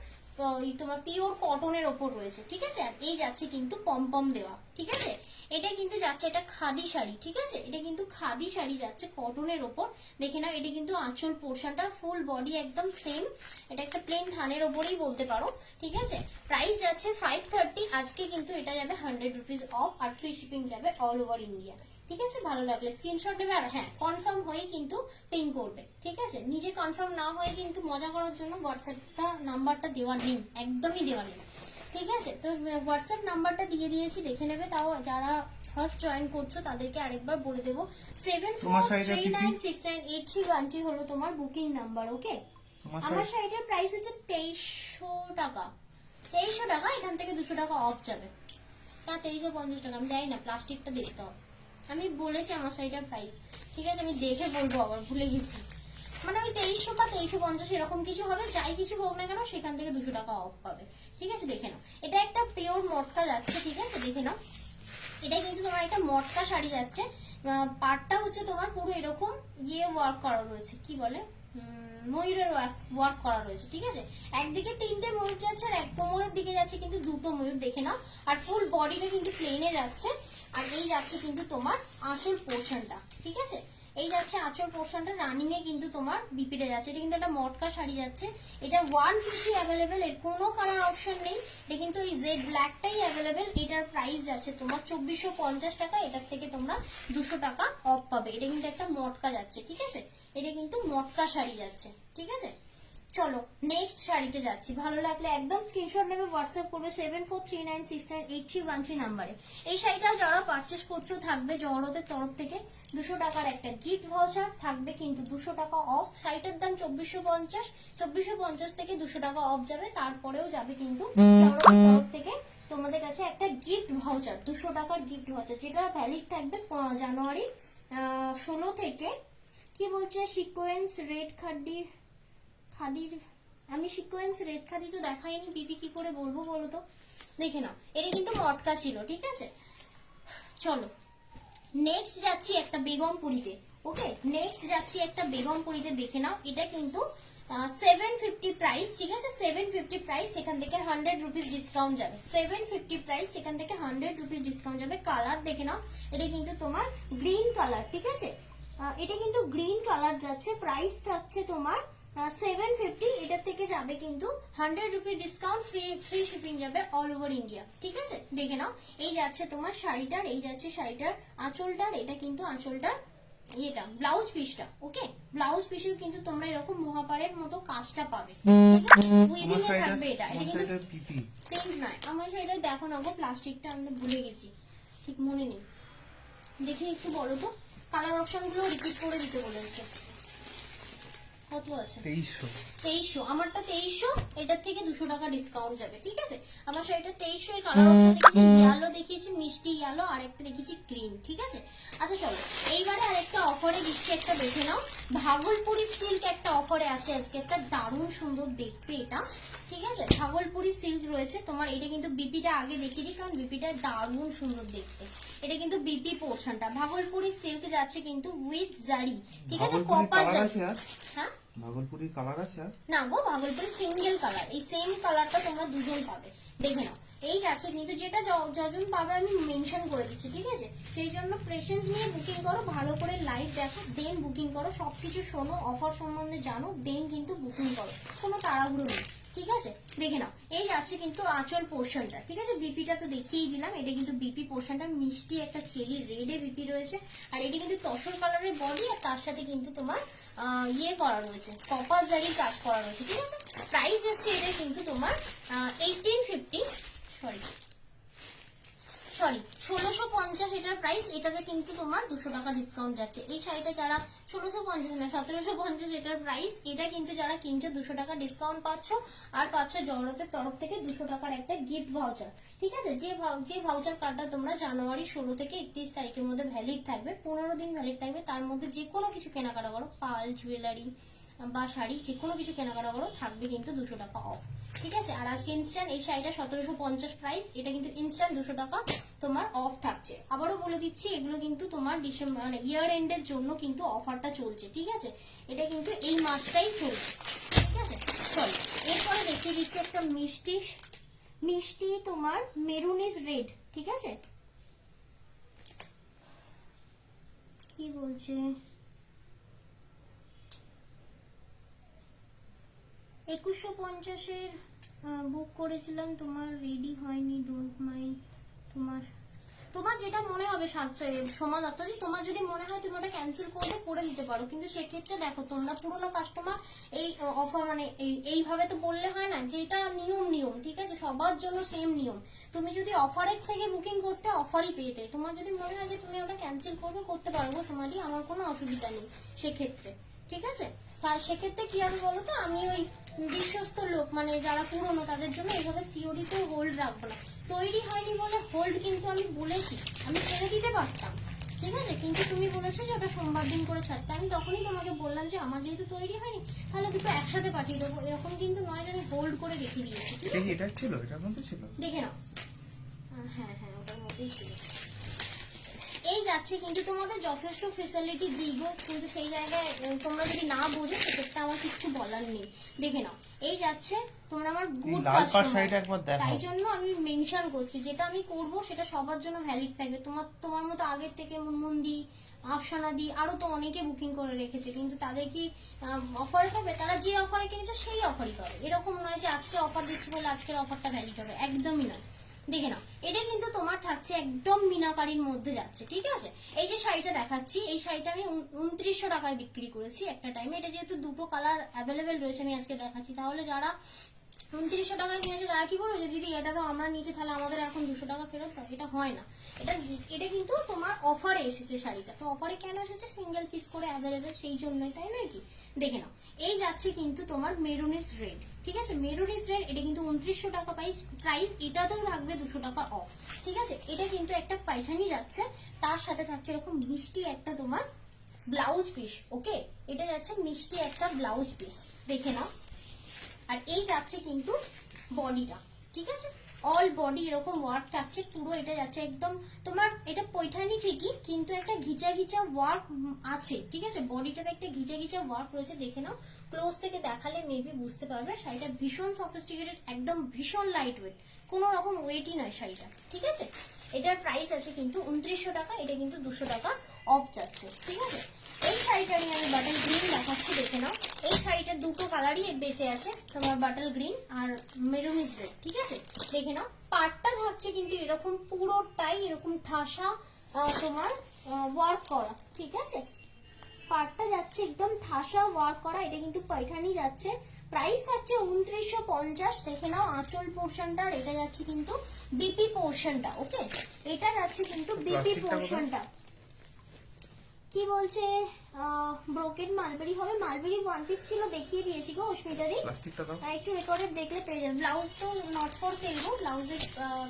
তোমার পিওর কটনের ওপর রয়েছে, ঠিক আছে। আর এই যাচ্ছে কিন্তু পমপম দেওয়া, ঠিক আছে। এটা কিন্তু যাচ্ছে, এটা খাদি শাড়ি, ঠিক আছে, এটা কিন্তু খাদি শাড়ি যাচ্ছে কটনের ওপর, দেখে নাও। এটা কিন্তু আঁচল পোর্শনটা, ফুল বডি একদম সেম, এটা একটা প্লেন থানের ওপরেই বলতে পারো, ঠিক আছে। প্রাইস যাচ্ছে 530, আজকে কিন্তু এটা যাবে 100 রুপিস অফ, আর ফ্রি শিপিং যাবে অল ওভার ইন্ডিয়া, ঠিক আছে। ভালো লাগলে স্ক্রিনশট দেবে, আর হ্যাঁ কনফার্ম হয়ে কিন্তু পিং করবে, ঠিক আছে। নিজে কনফার্ম না হয়ে কিন্তু মজা করার জন্য হোয়াটসঅ্যাপটা নাম্বারটা দেওয়া নেই, একদমই দেওয়া নেই, ঠিক আছে। তো হোয়াটসঅ্যাপ নাম্বারটা দিয়ে দিয়েছি, দেখে নেবে। তাও যারা ফার্স্ট জয়েন করছো তাদেরকে আরেকবার বলে দেবো, 7439698313 হলো তোমার বুকিং নাম্বার, ওকে। আমার শাড়িটার প্রাইস হচ্ছে 2300 টাকা, 2300 টাকা, এখান থেকে 200 টাকা অফ যাবে। না 2350 টাকা, আমি জানি না, প্লাস্টিকটা দেখতে হবে। আমি বলেছি আমার শাড়িটার প্রাইস, ঠিক আছে, আমি দেখে বলবো, আবার ভুলে গেছি। মানে ওই 2300 বা 2350 এরকম কিছু হবে, যাই কিছু হোক না কেন সেখান থেকে 200 টাকা অফ পাবে, ঠিক আছে। দেখে নাও, এটা একটা পিওর মটকা যাচ্ছে, ঠিক আছে, দেখে নাও। এটা কিন্তু তোমার একটা মটকা শাড়ি যাচ্ছে, পাটটা হচ্ছে তোমার পুরো এরকম ইয়ে ওয়ার্ক করা রয়েছে, কি বলে, ময়ূরের ওয়ার্ক করা রয়েছে, ঠিক আছে। একদিকে 3টে ময়ূর যাচ্ছে, আর এক কোমরের দিকে যাচ্ছে কিন্তু 2টো ময়ূর, দেখে নাও। আর ফুল বডিটা কিন্তু প্লেনে যাচ্ছে। আর এই যাচ্ছে কিন্তু তোমার আঁচল পোর্শনটা, ঠিক আছে। এই যাচ্ছে আঁচল পোর্শনটা রানিং এ কিন্তু তোমার বিপিটা যাচ্ছে। এটা কিন্তু একটা মটকা শাড়ি যাচ্ছে, এটা ওয়ান পিসই অ্যাভেলেবেল, এর কোনো কালার অপশন নেই। এটা কিন্তু এই জেড ব্ল্যাকটাই অ্যাভেলেবেল। এটার প্রাইস যাচ্ছে তোমার 2450 টাকা, এটার থেকে তোমরা 200 টাকা অফ পাবে। এটা কিন্তু একটা মটকা যাচ্ছে, ঠিক আছে, এটা কিন্তু মটকা শাড়ি যাচ্ছে, ঠিক আছে। চলো নেক্সট শাড়িতে যাচ্ছি। ভালো লাগলে একদম স্ক্রিনশট নেবে, হোয়াটসঅ্যাপ করবে 7439698313 নাম্বারে। এই শাড়িটা যারা পারচেস করছো থাকবে জহরতের তরফ থেকে 200 টাকার একটা গিফট ভাউচার থাকবে, কিন্তু 200 টাকা অফ। শাড়িটার দাম 2450, 2450 থেকে 200 টাকা অফ যাবে, তারপরেও যাবে কিন্তু জহরতের তরফ থেকে তোমাদের কাছে একটা গিফট ভাউচার, 200 টাকার গিফট ভাউচার, যেটা ভ্যালিড থাকবে জানুয়ারি 16 থেকে। কি বলছে সিকোয়েন্স রেড খাদির, আমি সিকোয়েন্স রেড খাদি তো দেখাইনি, বিপি কি করে বলবো বলো তো, দেখে নাও। এটা কিন্তু মটকা ছিল, ঠিক আছে। চলো নেক্সট যাচ্ছি একটা বেগমপুরিতে। ওকে, নেক্সট যাচ্ছি একটা বেগমপুরিতে, দেখে নাও। এটা কিন্তু 750 প্রাইস, ঠিক আছে, 750 প্রাইস, এখান থেকে 100 রুপিস ডিসকাউন্ট যাবে। 750 প্রাইস, এখান থেকে 100 রুপিস ডিসকাউন্ট যাবে। কালার দেখে নাও, এটা কিন্তু তোমার গ্রিন কালার, ঠিক আছে, এটা কিন্তু গ্রিন কালার যাচ্ছে। প্রাইস থাকছে তোমার 750, এটার থেকে যাবে কিন্তু 100 রুপি ডিসকাউন্ট, ফ্রি শিপিং যাবে অল ওভার ইন্ডিয়া, ঠিক আছে। দেখে নাও, এই যাচ্ছে তোমার শাড়িটার, এই যাচ্ছে শাড়িটার আঁচলটার, এটা কিন্তু আঁচলটার এটা ব্লাউজ পিসটা। ওকে, ব্লাউজ পিসেও কিন্তু তোমরা এরকম মহাপারের মতো কাজটা পাবে, ঠিক আছে, উইভিং এ থাকবে। এটা কিন্তু প্রিন্ট নয়। আমার শাড়িটা দেখো না গো, প্লাস্টিকটা আমি ভুলে গেছি, ঠিক মনে নেই, দেখে একটু বলো তো। কালার অপশন গুলো রিপিট করে দিতে বলেছে। কত আছে? 2300। আমারটা 2300, এটার থেকে 200 টাকা ডিসকাউন্ট যাবে, ঠিক আছে। আমার শাড়িটা 2300, এর কালার অপশন দেখেছি ইয়েলো, দেখিয়েছি মিষ্টি ইয়েলো, আর একটা দেখেছি ক্রিম, ঠিক আছে। আচ্ছা চলো এইবারে আরেকটা অফারে দিচ্ছি, একটা দেখে নাও। ভাগলপুরি সিল্ক একটা অফারে আছে আজকে, একটা দারুণ সুন্দর দেখতে এটা, ঠিক আছে। ভাগলপুরি সিল্ক রয়েছে তোমার, এটা কিন্তু বিপিটা আগে দেখিয়ে দিই, কারণ বিপিটা দারুণ সুন্দর দেখতে। এটা কিন্তু বিপি পোর্শনটা ভাগলপুরি সিল্ক যাচ্ছে কিন্তু উইথ জারি, ঠিক আছে, কপার জারি। হ্যাঁ, ভাগলপুরি কালার আছে না গো, ভাগলপুরি সিঙ্গেল কালার, এই সেম কালারটা তোমরা দুজন পাবে, দেখে নাও। এই যাচ্ছে কিন্তু, যেটা যজন পাবে আমি মেনশন করে দিচ্ছি, ঠিক আছে। সেই জন্য প্রেশেন্স নিয়ে বুকিং করো, ভালো করে লাইভ দেখো, দেন বুকিং করো, সবকিছু শোনো, অফার সম্বন্ধে জানো, দেন কিন্তু বুকিং করো, কোনো তাড়াহুড়ো নেই, ঠিক আছে। দেখে নাও, এই যাচ্ছে কিন্তু আঁচল পোর্শনটা, ঠিক আছে। বিপিটা তো দেখিয়েই দিলাম, এটা কিন্তু বিপি পোর্শনটা মিষ্টি একটা চেরি রেডে বিপি রয়েছে, আর এটা কিন্তু তসর কালারের বডি, আর তার সাথে কিন্তু তোমার ইয়ে করা রয়েছে, কপার জারির কাজ করা রয়েছে, ঠিক আছে। প্রাইস হচ্ছে এটা কিন্তু তোমার 1850, সরি 1650 এটার প্রাইস। এটাতে কিন্তু তোমার 200 টাকা ডিসকাউন্ট যাচ্ছে। এই শাড়িটা যারা 1650 না 1750 এটার প্রাইস, এটা কিন্তু যারা কিনছে 200 টাকা ডিসকাউন্ট পাচ্ছ, আর পাচ্ছ জহরতের তরফ থেকে 200 টাকার একটা গিফট ভাউচার, ঠিক আছে। যে ভাউচার কার্ডটা তোমরা জানুয়ারি 16 থেকে 31 তারিখের মধ্যে ভ্যালিড থাকবে, 15 দিন ভ্যালিড থাকবে, তার মধ্যে যে কোনো কিছু কেনাকাটা করো, পাল জুয়েলারি বা শাড়ি যে কোনো কিছু কেনাকাটা করো, থাকবে কিন্তু 200 টাকা অফ, ঠিক আছে। আর আজকে ইনস্ট্যান্ট এই শাড়িটা 1750 প্রাইস, এটা কিন্তু ইনস্ট্যান্ট 200 টাকা তোমার অফ থাকছে। আবারও বলে দিচ্ছি, এগুলো কিন্তু তোমার ডিসেম্বর মানে ইয়ার এন্ডের জন্য কিন্তু অফারটা চলছে, ঠিক আছে। এটা কিন্তু এই মাসটাই চলছে, ঠিক আছে। চলো এরপরে দেখিয়ে দিচ্ছি একটা মিষ্টি তোমার মেরুনিস রেড, ঠিক আছে। কি বলছে 2150-এর বুক করেছিলাম, তোমার রেডি হয়নি, ডোন্ট মাইন্ড। তোমার যেটা মনে হবে সোমা দত্তদি, তোমার যদি মনে হয় তুমি ওটা ক্যান্সেল করে দিতে পারো, কিন্তু সেক্ষেত্রে দেখো তোমরা পুরোনো কাস্টমার, এই অফার মানে এইভাবে তো বললে হয় না, যে এটা নিয়ম, ঠিক আছে, সবার জন্য সেম নিয়ম। তুমি যদি অফারের থেকে বুকিং করতে, অফারই পেতে, তোমার যদি মনে হয় যে তুমি ওটা ক্যান্সেল করতে পারবো সোমাদি, আমার কোনো অসুবিধা নেই সেক্ষেত্রে, ঠিক আছে। আর সেক্ষেত্রে কি হবে বলো তো, আমি ওই বিশ্বস্ত লোক মানে যারা পুরনো, তাদের জন্য এইভাবে সিওডি তো হোল্ড রাখবো না। তৈরি হয়নি বলে হোল্ড কিন্তু আমি বলেছি, আমি ছেড়ে দিতে পারতাম, ঠিক আছে, কিন্তু তুমি বলেছো যে ওটা সোমবার দিন করে ছাড়তে, আমি তখনই তোমাকে বললাম যে আমার যেহেতু তৈরি হয়নি, তাহলে দুটো একসাথে পাঠিয়ে দেবো, এরকম কিন্তু নয় যে আমি হোল্ড করে রেখে দিয়েছি, ঠিক আছে। এটা ছিল, এটার মধ্যে ছিল, দেখে নাও। হ্যাঁ ওটার মধ্যেই ছিল। এই যাচ্ছে কিন্তু তোমাদের যথেষ্ট ফেসিলিটি দিগো, কিন্তু সেই জায়গায় তোমরা যদি না বোঝো সেক্ষেত্রে আমার কিছু বলার নেই, দেখে নাও। এই যাচ্ছে, তোমরা আমার গুড কাস্টমার, তাই জন্য আমি মেনশন করছি, যেটা আমি করব সেটা সবার জন্য ভ্যালিড থাকবে। তোমার মতো আগের থেকে মুনমুন্দি আফসানা দি, আরো তো অনেকে বুকিং করে রেখেছে, কিন্তু তাদের কি অফার হবে? তারা যে অফারে কিনেছে সেই অফারই পাবে। এরকম নয় যে আজকে অফার দিচ্ছি বলে আজকের অফারটা ভ্যালিড হবে, একদমই নয়। দেখে নাও, এটা কিন্তু তোমার থাকছে একদম মিনাকারির মধ্যে যাচ্ছে, ঠিক আছে। এই যে শাড়িটা দেখাচ্ছি, এই শাড়িটা আমি 2900 টাকায় বিক্রি করেছি একটা টাইমে। এটা যেহেতু দুটো কালার অ্যাভেলেবেল রয়েছে আমি আজকে দেখাচ্ছি, তাহলে যারা 2900 টাকায় কিনেছে তারা কি বলবো যে দিদি এটা তো আমরা নিচে, তাহলে আমাদের এখন 200 টাকা ফেরত দাও। এটা হয় না। এটা কিন্তু তোমার অফারে এসেছে শাড়িটা। তো অফারে কেন এসেছে? সিঙ্গেল পিস করে অ্যাভেলেবেল, সেই জন্যই, তাই নয় কি? দেখে নাও, এই যাচ্ছে কিন্তু তোমার মেরুনিস রেড, ঠিক আছে। মেরুনিস রেড, এটা কিন্তু 2900 টাকা প্রাইস। এটাতেও থাকবে 200 টাকা অফ, ঠিক আছে। এটা কিন্তু একটা পাইঠানি যাচ্ছে, তার সাথে থাকছে এরকম মিষ্টি একটা তোমার ব্লাউজ পিস। ওকে, এটা যাচ্ছে মিষ্টি একটা ব্লাউজ পিস, দেখে নাও। আর এই যাচ্ছে কিন্তু বডিটা, ঠিক আছে। অল বডি এরকম ওয়ার্ক থাকছে পুরো। এটা যাচ্ছে একদম তোমার, এটা পৈঠানি ঠিকই, কিন্তু একটা ঘিচা ঘিচা ওয়ার্ক আছে, ঠিক আছে। বডিটাতে একটা ঘিচা ঘিচা ওয়ার্ক রয়েছে, দেখে নাও। ক্লোজ থেকে দেখালে মেবি বুঝতে পারবে। শাড়িটা ভীষণ সফিস্টিকেটেড, একদম ভীষণ লাইট ওয়েট, কোনো রকম ওয়েটই নয় শাড়িটা, ঠিক আছে। এটার প্রাইস আছে কিন্তু 2900 টাকা। এটা কিন্তু 200 টাকা অফ যাচ্ছে, ঠিক আছে। এই শাড়িটা নিয়ে আমি বাটল গ্রিন দেখাচ্ছি, দেখে নাও। এই শাড়িটার দুটো কালারই বেঁচে আছে, তোমার বাটল গ্রিন আর মেরুনিস রেড, ঠিক আছে। দেখে নাও, পাটটা থাকছে কিন্তু এরকম পুরোটাই এরকম ঠাসা তোমার ওয়ার্ক করা, ঠিক আছে। পাটটা যাচ্ছে একদম ঠাসা ওয়ার্ক করা। এটা কিন্তু পৈঠানি যাচ্ছে। প্রাইস থাকছে 2950। দেখে নাও আঁচল পোর্শনটা, এটা যাচ্ছে কিন্তু বিপি পোর্শনটা। ওকে, এটা যাচ্ছে কিন্তু বিপি পোর্শনটা। কি বলছে? ব্রোকেড মালবেরি হবে। মালবেরি ওয়ান পিস ছিল, দেখিয়ে দিয়েছি গো অস্মিতা দি। একটু রেকর্ডেড দেখলে পেয়ে যাবে। ব্লাউজ তো নট ফর সেল গো, ব্লাউজের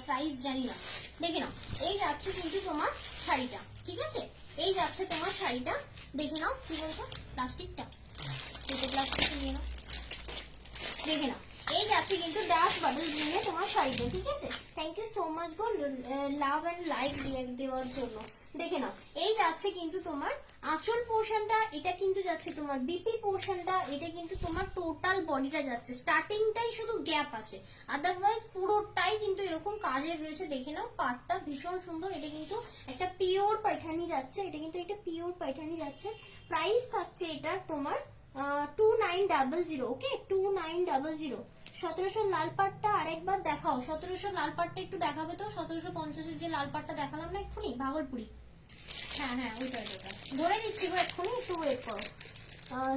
প্রাইস জানি না। দেখে নাও, এই যাচ্ছে কিন্তু তোমার শাড়িটা, ঠিক আছে। এই যাচ্ছে তোমার শাড়িটা, দেখে নাও। কি বলছো? প্লাস্টিকটা প্লাস্টিক নিয়ে নাও, দেখে নাও। এই যাচ্ছে কিন্তু ডার্ক বাটল গ্রিনে তোমার শাড়িটা, ঠিক আছে। থ্যাংক ইউ সো মাচ গো লাভ এন্ড লাইক দেওয়ার জন্য। দেখে নাও, এই যাচ্ছে কিন্তু তোমার আঁচল পোর্শনটা। এটা কিন্তু যাচ্ছে তোমার বিপি পোর্শনটা। এটা কিন্তু তোমার টোটাল বডিটা যাচ্ছে, স্টার্টিংটাই শুধু গ্যাপ আছে, আদারওয়াইজ পুরোটাই কিন্তু এরকম কাজের রয়েছে। দেখে নাও, পাটটা ভীষণ সুন্দর। এটা কিন্তু একটা পিওর পাইঠানি যাচ্ছে। এটা কিন্তু একটা পিওর পাইঠানি যাচ্ছে। প্রাইস থাকছে এটার তোমার 2900। ওকে, 2900। 1700 লাল পাটটা আরেকবার দেখাও। 1700 লাল পাটটা একটু দেখাবে তো। 1750 যে লাল পাটটা দেখালাম না এক্ষুনি, ভাগলপুরি। হ্যাঁ হ্যাঁ, ওইটা ধরে দিচ্ছি গো এক্ষুনি, একটু ওয়েট করো।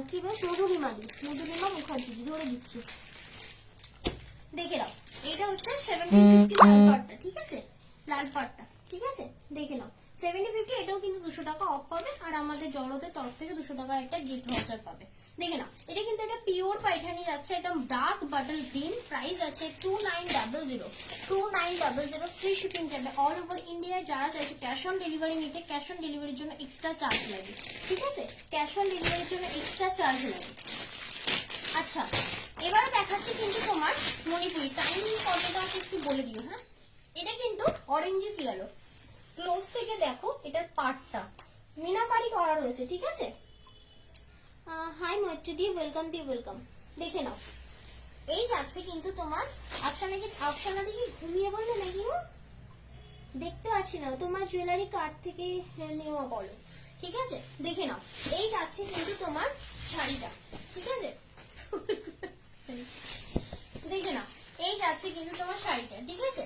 কি বেশ, মধুরিমা মুখার্জি ধরে দিচ্ছি। দেখে নাও, এটা হচ্ছে 750 লাল পাটটা, ঠিক আছে। লাল পাটটা, ঠিক আছে, দেখে নাও 750। এটাও কিন্তু 200 টাকা অফ পাবে, আর আমাদের জড়োদের তরফ থেকে 200 টাকার একটা গিফট ভাউচার পাবে। দেখে নাও, এটা কিন্তু একটা পিওর পাইঠানি যাচ্ছে, এটা ডার্ক বাটল গ্রিন। প্রাইস আছে 2900। 2900 ফ্রি শিপিং যাবে অল ওভার ইন্ডিয়া। যারা চাইছে ক্যাশ অন ডেলিভারি নিতে, ক্যাশ অন ডেলিভারির জন্য এক্সট্রা চার্জ লাগে, ঠিক আছে। ক্যাশ অন ডেলিভারির জন্য এক্সট্রা চার্জ লাগে। আচ্ছা, এবারে দেখাচ্ছি কিন্তু তোমার মণিপুরি। টাইমিং কতটা আছে একটু বলে দিও। হ্যাঁ, এটা কিন্তু অরেঞ্জিস ইয়েলো। ক্লোজ থেকে দেখো, এটার পার্টটা মিনাকারি করা রয়েছে, ঠিক আছে। হাই মৈত্রী দি, ওয়েলকাম দি, ওয়েলকাম। দেখে নাও, এই যাচ্ছে কিন্তু তোমার আফসানা দিকে ঘুমিয়ে বললে নাকি গো? দেখতে পাচ্ছি না, তোমার জুয়েলারি কার্ড থেকে নেওয়া বলো, ঠিক আছে। দেখে নাও, এই যাচ্ছে কিন্তু তোমার শাড়িটা, ঠিক আছে। দেখে নাও, এই যাচ্ছে কিন্তু তোমার শাড়িটা, ঠিক আছে।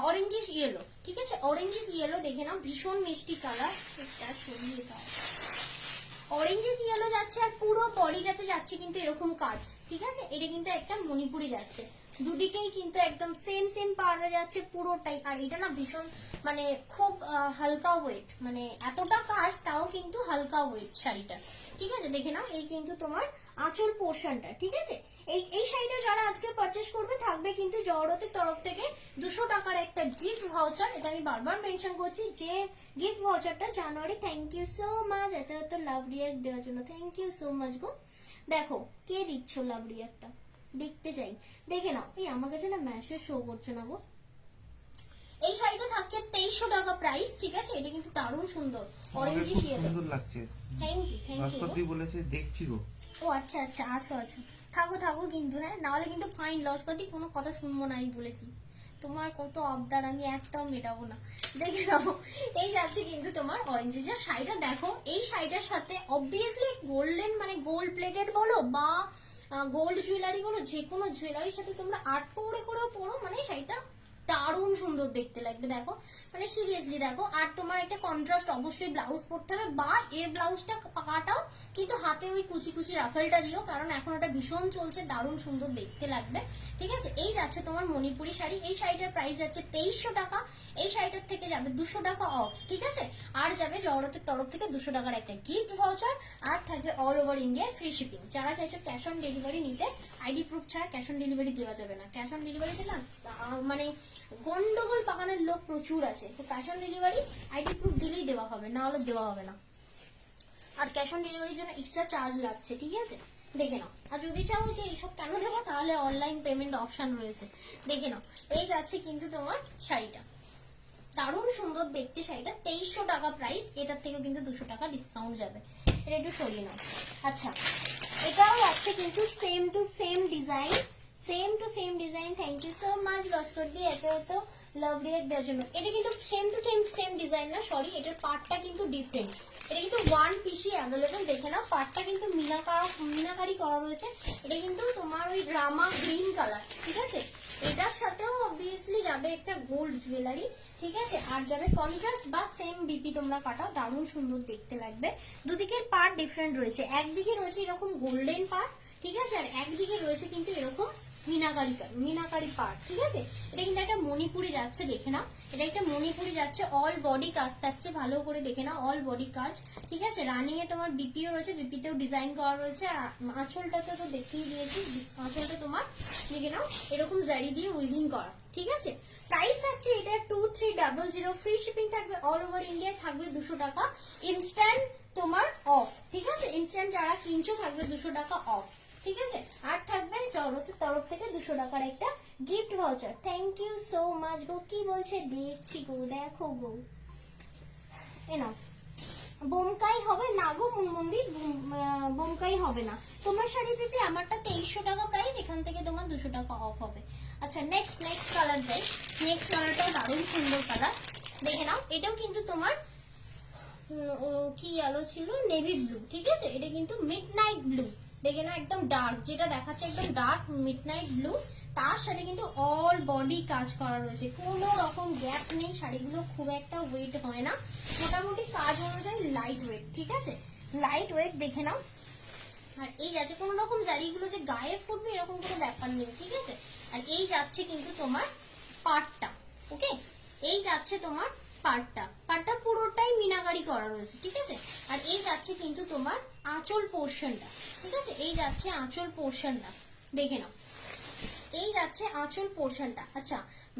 অরেঞ্জিস ইয়েলো, ঠিক আছে। অরেঞ্জিস ইয়েলো, দেখে নাও, ভীষণ মিষ্টি কালার। এটা সরিয়ে দাও। অরেঞ্জিস ইয়েলো যাচ্ছে, আর পুরো বডিটাতে যাচ্ছে কিন্তু এরকম কাজ, ঠিক আছে। এটা কিন্তু একটা মণিপুরি যাচ্ছে, দুদিকেই কিন্তু একদম সেম সেম পাড়া যাচ্ছে পুরোটাই। আর এটা না ভীষণ মানে খুব হালকা ওয়েট, মানে এতটা কাজ তাও কিন্তু হালকা ওয়েট শাড়িটা, ঠিক আছে। দেখে নাও, এই কিন্তু তোমার আঁচল পোর্শনটা, ঠিক আছে। এই শাড়িটা যারা আজকে পারচেস করবে, থাকবে কিন্তু জড়োতের তরফ থেকে 200 টাকার একটা গিফট ভাউচার। এটা আমি বারবার মেনশন করছি, যে গিফট ভাউচারটা January. Thank you so much এত লাভ রিয়াক্ট দেওয়ার জন্য, থ্যাংক ইউ সো মাচ গো। দেখো কে দিচ্ছ লাভ রিয়াক্টটা, দেখতে চাই। দেখে নাও, এই আমার কাছে না মেসেজ শো করছে না গো। এই শাড়িটা থাকছে 2300 টাকা প্রাইস, ঠিক আছে। এটা কিন্তু দারুণ সুন্দর, অরেঞ্জ সুন্দর লাগছে। Thank you, thank you. Bhaskar di বলেছে দেখছি গো। ও আচ্ছা থাকো কিন্তু, হ্যাঁ, নাহলে কিন্তু ফাইন লস করতে কোনো কথা শুনবো না, আমি বলেছি। তোমার কত আবদার, আমি একটাও মেটাবো না। দেখে নাও, এই যাচ্ছে কিন্তু তোমার অরেঞ্জের যে শাড়িটা দেখো, এই শাড়িটার সাথে অবভিয়াসলি গোল্ডেন মানে গোল্ড প্লেটেড বলো বা গোল্ড জুয়েলারি বলো, যে কোনো জুয়েলারির সাথে তোমরা আর্ট পরে করেও পরো, মানে শাড়িটা দারুণ সুন্দর দেখতে লাগবে। দেখো মানে সিরিয়াসলি দেখো, আর তোমার একটা কন্ট্রাস্ট অবশ্যই ব্লাউজ পরতে হবে, বা এর ব্লাউজটা কাটাও কিন্তু হাতে ওই কুচি কুচি রাফেলটা দিও, কারণ এখন এটা ভীষণ চলছে, দারুণ সুন্দর দেখতে লাগবে। ঠিক আছে, এই যাচ্ছে তোমার মণিপুরি শাড়ি, এই শাড়িটার প্রাইস যাচ্ছে 2300 টাকা। এই শাড়িটার থেকে যাবে 200 টাকা অফ। ঠিক আছে, আর যাবে জগরতের তরফ থেকে 200 টাকার একটা গিফট ভাউচার, আর থাকবে all over India free shipping. যারা চাইছো ক্যাশ অন ডেলিভারি নিতে, আইডি প্রুফ ছাড়া ক্যাশ অন ডেলিভারি দেওয়া যাবে না। ক্যাশ অন ডেলিভারি দিলাম মানে গন্ডগোল পাকানোর লোক প্রচুর আছে, তো cash on delivery ID proof দিলেই দেওয়া হবে, না হলে দেওয়া হবে না। আর ক্যাশ অন ডেলিভারির জন্য এক্সট্রা চার্জ লাগছে। ঠিক আছে, দেখে নাও। আর যদি চাও যে এইসব কেন দেবো, তাহলে অনলাইন পেমেন্ট অপশন রয়েছে। দেখে নাও, এই যাচ্ছে কিন্তু তোমার শাড়িটা, দারুণ সুন্দর দেখতে শাড়িটা, 2300 টাকা প্রাইস। এটার থেকেও কিন্তু 200 টাকা ডিসকাউন্ট যাবে। এটা একটু সরিয়ে নাও। আচ্ছা, এটাও আছে কিন্তু same to same design, same to same design. Thank you so much Laskar দিয়ে এত লাভ রিয়েক্ট দেওয়ার জন্য। এটা কিন্তু সেম টু সেম ডিজাইন না, সরি, এটার পার্টটা কিন্তু ডিফারেন্ট। এটা কিন্তু ওয়ান পিসই অ্যাভেলেবেল। দেখে নাও, পার্টটা কিন্তু মিনাকারি করা রয়েছে। এটা কিন্তু তোমার ওই ড্রামা গ্রিন কালার। ঠিক আছে, এটার সাথেও অবভিয়াসলি যাবে একটা গোল্ড জুয়েলারি। ঠিক আছে, আর যাবে কন্ট্রাস্ট বা সেম বিপি তোমরা কাটাও, দারুণ সুন্দর দেখতে লাগবে। দুদিকের পার্ট ডিফারেন্ট রয়েছে, একদিকে রয়েছে এরকম গোল্ডেন পার্ট, ঠিক আছে, আর একদিকে রয়েছে কিন্তু এরকম মিনাকারি পার্ট। ঠিক আছে, এটা কিন্তু একটা মণিপুরি যাচ্ছে, দেখে নাও, এটা একটা মণিপুরি যাচ্ছে, অল বডি কাজ থাকছে, ভালো করে দেখে নাও, অল বডি কাজ। ঠিক আছে, রানিং এ তোমার বিপিও রয়েছে, বিপিতেও ডিজাইন করা রয়েছে, আর আঁচলটাতে তো দেখিয়ে দিয়েছি, আঁচলটা তোমার দেখে নাও এরকম জারি দিয়ে উইভিং করা। ঠিক আছে, প্রাইস থাকছে এটা 2300, ফ্রি শিপিং থাকবে অল ওভার ইন্ডিয়া, থাকবে 200 টাকা ইনস্ট্যান্ট তোমার অফ। ঠিক আছে, ইনস্ট্যান্ট যারা কিনছো থাকবে 200 টাকা অফ। ঠিক আছে, আর থাকবে জগরতের তরফ থেকে 200 টাকার একটা gift voucher. Thank you so much গো। কি বলছে দেখছি গো, দেখো গো, এনাও বোমকাই হবে না গো মন্দির, বোমকাই হবে না তোমার শাড়ি পেতে। আমারটা 2300 টাকা প্রাইস, এখান থেকে তোমার 200 টাকা অফ হবে। আচ্ছা, নেক্সট কালার যাই। নেক্সট কালারটাও দারুণ সুন্দর কালার, দেখে নাও। এটাও কিন্তু তোমার কি আলো ছিল, নেভি ব্লু। ঠিক আছে, এটা কিন্তু মিডনাইট ব্লু, দেখে না, একদম ডার্ক, যেটা দেখাচ্ছে একদম ডার্ক মিডনাইট ব্লু। তার সাথে কিন্তু অল বডি কাজ করা রয়েছে, কোনো রকম গ্যাপ নেই, শাড়িগুলো খুব একটা ওয়েট হয় না, মোটামুটি কাজ অনুযায়ী লাইট ওয়েট। ঠিক আছে, লাইট ওয়েট, দেখে নাও। আর এই আছে কোনো রকম জারিগুলো যে গায়ে ফুটবে এরকম কোনো ব্যাপার নেই। ঠিক আছে, আর এই যাচ্ছে কিন্তু তোমার পাটটা, ওকে, এই যাচ্ছে তোমার পাটটা পুরোটাই মিনাকারি করা রয়েছে। ঠিক আছে, আর এই যাচ্ছে কিন্তু তোমার আঁচল পোর্শনটা। ঠিক আছে, এই যাচ্ছে আঁচল পোর্শনটা, দেখে নাও, এই যাচ্ছে আঁচল পোর্শনটা। আচ্ছা,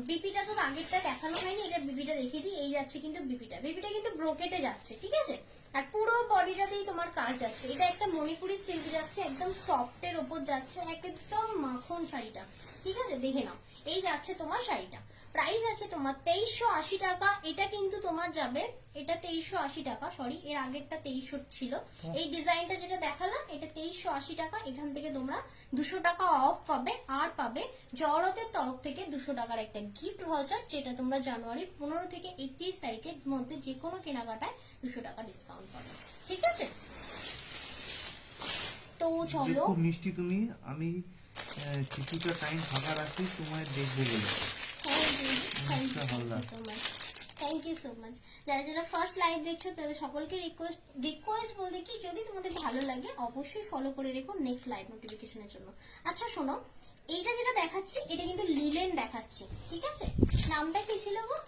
বিপিটা তো আগেরটা দেখানো হয়নি, এটা বিপিটা দেখিয়ে দিই। এই যাচ্ছে কিন্তু বিপিটা কিন্তু ব্রোকেটে যাচ্ছে। ঠিক আছে, আর পুরো বডিটাতেই তোমার কাজ যাচ্ছে। এটা একটা মণিপুরি সিল্ক যাচ্ছে, একদম সফটের ওপর যাচ্ছে, একদম মাখন শাড়িটা। ঠিক আছে, দেখে নাও, এই যাচ্ছে তোমার শাড়িটা। প্রাইস আছে তোমার 2380 টাকা। এটা কিন্তু তোমার যাবে, এটা 2380 টাকা, সরি, এর আগেরটা 2300 ছিল। এই ডিজাইনটা যেটা দেখালাম এটা 2380 টাকা। এখান থেকে তোমরা 200 টাকা অফ পাবে, আর পাবে জগরতের তরফ থেকে 200 টাকার একটা গিফট ভাউচার, যেটা তোমরা জানুয়ারির 15 থেকে 31 তারিখের মধ্যে যে কোনো কেনাকাটায় 200 টাকা ডিসকাউন্ট পাবে। ঠিক আছে, তো চলো। খুব মিষ্টি তুমি, আমি কিছুটা টাইম ফাঁকা রাখি তোমায় দেখবো বলে। Thank you so much. যারা ফার্স্ট লাইভ দেখছো তাদের সকলকে রিকোয়েস্ট বলতে কি, যদি তোমাদের ভালো লাগে অবশ্যই ফলো করে রেখো নেক্সট লাইভ নোটিফিকেশনের জন্য। আচ্ছা শোনো, এইটা যেটা দেখাচ্ছি এটা কিন্তু লিলেন দেখাচ্ছি। ঠিক আছে, নামটা কি ছিল গো?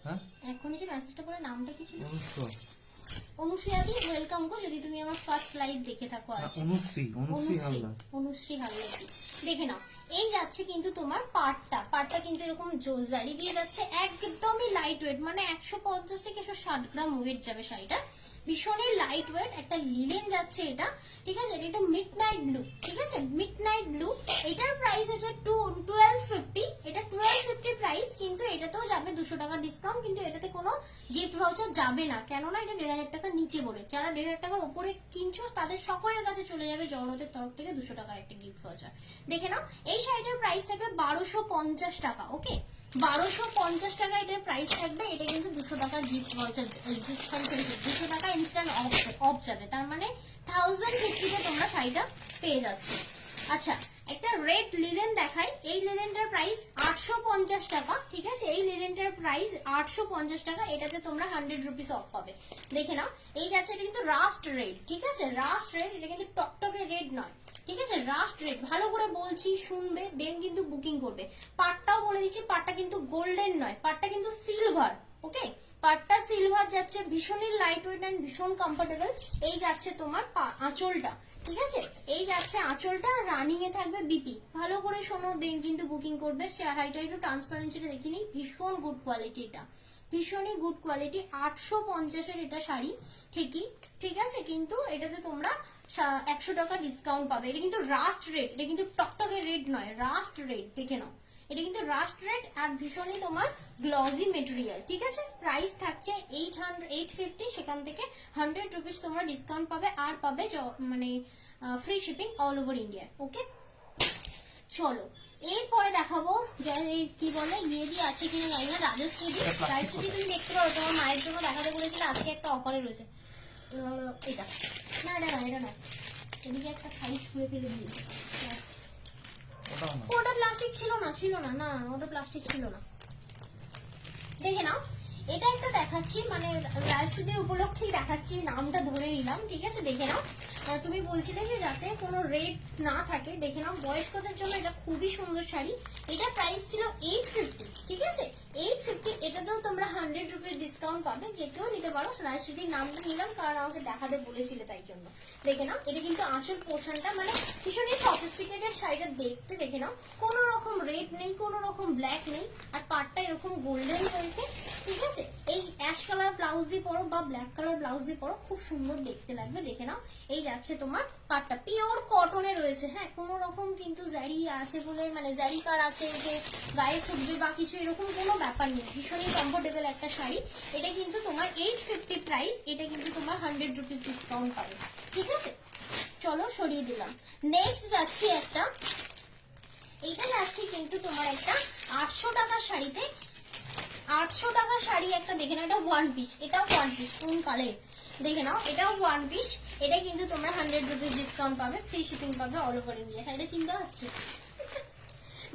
হ্যাঁ, এখনই যে মেসেজটা করে নামটা কি ছিল? অনুশ্রী ওয়েলকাম গো, যদি তুমি আমার ফার্স্ট লাইভ দেখে থাকো। আজ অনুশ্রী হালদার, দেখে নাও। এই যাচ্ছে কিন্তু তোমার পাটটা কিন্তু এরকম জারি দিয়ে যাচ্ছে, একদমই লাইট ওয়েট, মানে 150 থেকে 160 গ্রাম ওয়েট যাবে শাড়িটা, ভীষণই লাইট ওয়েট, একটা লিলেন যাচ্ছে এটা। ঠিক আছে, এটা মিডনাইট ব্লু। ঠিক আছে, মিডনাইট ব্লু, এটার প্রাইস আছে 1250। এটা 1250 প্রাইস, কিন্তু এটাতেও যাবে 200 টাকা ডিসকাউন্ট, কিন্তু এটাতে কোনো গিফট ভাউচার যাবে না, কেননা এটা 1500 টাকার নিচে বলে। যারা 1500 টাকার উপরে কিনছো তাদের সকলের কাছে চলে যাবে জগরতের তরফ থেকে 200 টাকার একটা গিফট ভাউচার। দেখে নাও, এই শাড়িটার প্রাইস থাকবে 1250 টাকা। ওকে, 1250 টাকা এটার প্রাইস থাকবে। এটা কিন্তু 200 টাকা গিফট ভাউচার, 200 টাকা ইনস্ট্যান্ট অফ যাবে, তার মানে 1050 তোমরা শাড়িটা পেয়ে যাচ্ছ। আচ্ছা, একটা রেড লিলেন দেখাই। এই লিলেনটার প্রাইস 850 টাকা। ঠিক আছে, এই লিলেনটার প্রাইস 850 টাকা। এটাতে তোমরা 100 রুপিস অফ পাবে। দেখে নাও, এই যাচ্ছে এটা কিন্তু রাস্ট রেড। ঠিক আছে, রাস্ট রেড, এটা কিন্তু টকটকে রেড নয়। ঠিক আছে, রাস্ট রেড। ভালো করে বলছি, শুনবে, দেন কিন্তু বুকিং করবে। পাটটাও বলে দিচ্ছি, পাটটা কিন্তু গোল্ডেন নয়, পাটটা কিন্তু সিলভার। ওকে, পাটটা সিলভার যাচ্ছে, ভীষণই লাইট ওয়েট এন্ড ভীষণ কমফোর্টেবল। এই যাচ্ছে তোমার আঁচলটা। ঠিক আছে, এই যাচ্ছে আঁচলটা, রানিং এ থাকবে বিপি। ভালো করে শোনো, দেন কিন্তু বুকিং করবে। শাড়িটা একটু ট্রান্সপারেন্সিটা দেখে নিই, ভীষণ গুড কোয়ালিটি, এটা ভীষণই গুড কোয়ালিটি। 850-এর এটা শাড়ি ঠিকই, ঠিক আছে, কিন্তু এটাতে তোমরা 100 টাকা ডিসকাউন্ট পাবে। এটা কিন্তু রাস্ট রেড, এটা কিন্তু টকটকে রেড নয়, রাস্ট রেড। দেখে নাও, এটা কিন্তু রাস্ট রেড আর ভীষণই তোমার গ্লজি মেটেরিয়াল। ঠিক আছে, প্রাইস থাকছে 850, সেখান থেকে 100 রুপিস তোমরা ডিসকাউন্ট পাবে, আর পাবে মানে free shipping all over India. Okay, চলো এরপরে দেখাবো কি বলে ইয়ে দিয়ে আছে কিনা জানি না, রাজশ্রী দি। রাজশ্রী তুমি দেখতে পারো, তোমার মায়ের জন্য দেখাতে বলেছিলে, আজকে একটা অফারে রয়েছে। এটা না, এটা না, এটা না, এদিকে একটা শাড়ি ছুঁয়ে ফেলে দিয়েছে। ওটা প্লাস্টিক ছিল না, ছিল না, না ওটা প্লাস্টিক ছিল না। দেখে নাও, এটা একটা দেখাচ্ছি, মানে রাজশ্রী উপলক্ষেই দেখাচ্ছি, নামটা ধরে নিলাম। ঠিক আছে, দেখে নাও, তুমি বলছিলে যে যাতে কোনো রেট না থাকে। দেখে নাও, বয়স্কদের জন্য এটা খুবই সুন্দর শাড়ি। এটা প্রাইস ছিল 850। ঠিক আছে, 850। এটাতেও তোমরা 100 রুপিস ডিসকাউন্ট পাবে, যে কেউ নিতে পারো। রাজশ্রীর নামটা নিলাম কারণ আমাকে দেখাতে বলেছিলে, তাই জন্য। দেখে নাও, এটা কিন্তু আঁচল পোর্শনটা মানে ভীষণই সফিস্টিকেটেড শাড়িটা দেখতে। দেখে নাও, কোনো রকম রেড নেই, কোনো রকম ব্ল্যাক নেই, আর পাটটা এরকম গোল্ডেন রয়েছে। ঠিক আছে, এই অ্যাশ কালার ব্লাউজ দিয়ে পরো বা ব্ল্যাক কালার ব্লাউজ দিয়ে পরো, খুব সুন্দর দেখতে লাগবে। দেখে নাও, এই যাচ্ছে তোমার পাটটা, পিওর কটনে রয়েছে। হ্যাঁ, কোনো রকম কিন্তু জারি আছে বলে, মানে জারি কার আছে যে গায়ে ছুটবে বা কিছু, এরকম কোনো ব্যাপার নেই। ভীষণই কমফোর্টেবল একটা শাড়ি। এটা কিন্তু তোমার 850 প্রাইস। এটা কিন্তু তোমার 100 রুপিস ডিসকাউন্ট পাবে। ঠিক আছে, চলো সরিয়ে দিলাম। নেক্সট যাচ্ছি একটা, এইটা যাচ্ছি কিন্তু তোমার একটা 800 টাকার শাড়িতে। 800 টাকার শাড়ি একটা, দেখে নাও, এটা ওয়ান পিস। এটাও ওয়ান পিস, কোন কালার দেখে নাও, এটাও ওয়ান পিস। এটা কিন্তু তোমরা 100 রুপিস ডিসকাউন্ট পাবে, ফ্রি শিপিং পাবে অল ওভার ইন্ডিয়া। শাড়িটা চিন্তা হচ্ছে,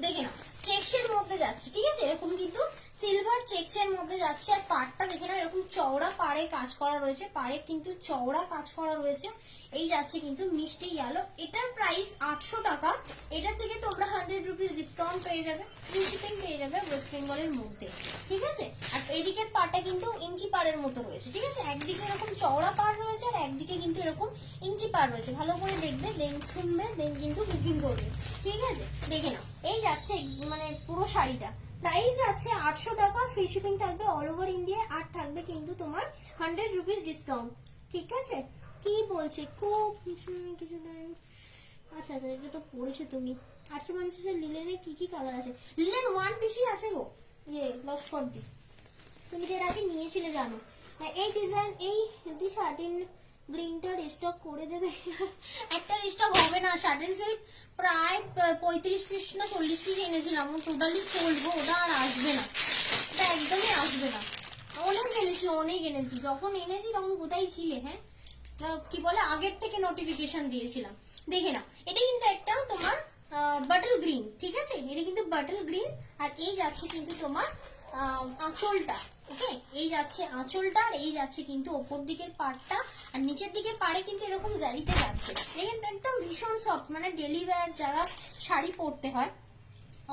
দেখে নাও, চেক্সের মধ্যে যাচ্ছে। ঠিক আছে, এরকম কিন্তু সিলভার চেক্সের মধ্যে যাচ্ছে। আর পাড়টা দেখে নাও, এরকম চওড়া পাড়ে কাজ করা রয়েছে, পাড়ে কিন্তু চওড়া কাজ করা রয়েছে। এই যাচ্ছে কিন্তু মিষ্টি ইয়েলো। এটার প্রাইস 800 টাকা। এটা থেকে তোমরা 100 রুপিস ডিসকাউন্ট পেয়ে যাবে, ফ্রি শিপিং পেয়ে যাবে ওয়েস্ট বেঙ্গলের মধ্যে। ঠিক আছে, আর এইদিকের পাড়টা কিন্তু ইঞ্চি পাড়ের মতো রয়েছে। ঠিক আছে, একদিকে এরকম চওড়া পাড় রয়েছে আর একদিকে কিন্তু এরকম ইঞ্চি পাড় রয়েছে। ভালো করে দেখবে, দেন শুনবে, দেন কিন্তু বুকিং করবে। ঠিক আছে, দেখে নাও, এই যাচ্ছে মানে পুরো শাড়িটা। প্রাইস আছে 800 টাকা, ফ্রি শিপিং থাকবে অল ওভার ইন্ডিয়া, আর থাকবে কিন্তু তোমার 100 রুপিস ডিসকাউন্ট। ঠিক আছে, কি বলছে খুব কিছু নাই। আচ্ছা আচ্ছা, এটা তো পড়েছো তুমি। 850 লিলেনে কি কি কালার আছে? লিলেন ওয়ান পিসই আছে গো, ইয়ে লস্কর দি, তুমি তো এর আগে নিয়েছিলে জানো। এই ডিজাইন, এই শার্টিন গ্রিনটা রিস্টক করে দেবে। একটা রিস্টক হবে না, শার্টিন সিল্ক প্রায় 35 পিস না 40 পিস এনেছিলাম, টোটালি চলবো, ওটা আর আসবে না, ওটা একদমই আসবে না। অনেক এনেছি, যখন এনেছি তখন কোথায় ছিলে? হ্যাঁ, কি বলে, আগের থেকে নোটিফিকেশন দিয়েছিলাম। দেখে নাও, এটা কিন্তু একটা তোমার বাটল গ্রিন। ঠিক আছে, এটা কিন্তু বাটল গ্রিন। আর এই যাচ্ছে কিন্তু তোমার আঁচলটা। ওকে, এই যাচ্ছে আঁচলটা, আর এই যাচ্ছে কিন্তু ওপর দিকের পাড়টা, আর নিচের দিকে পাড়ে কিন্তু এরকম জারিতে যাচ্ছে। এটা কিন্তু একদম ভীষণ সফট, মানে ডেলি ওয়্যার যারা শাড়ি পরতে হয়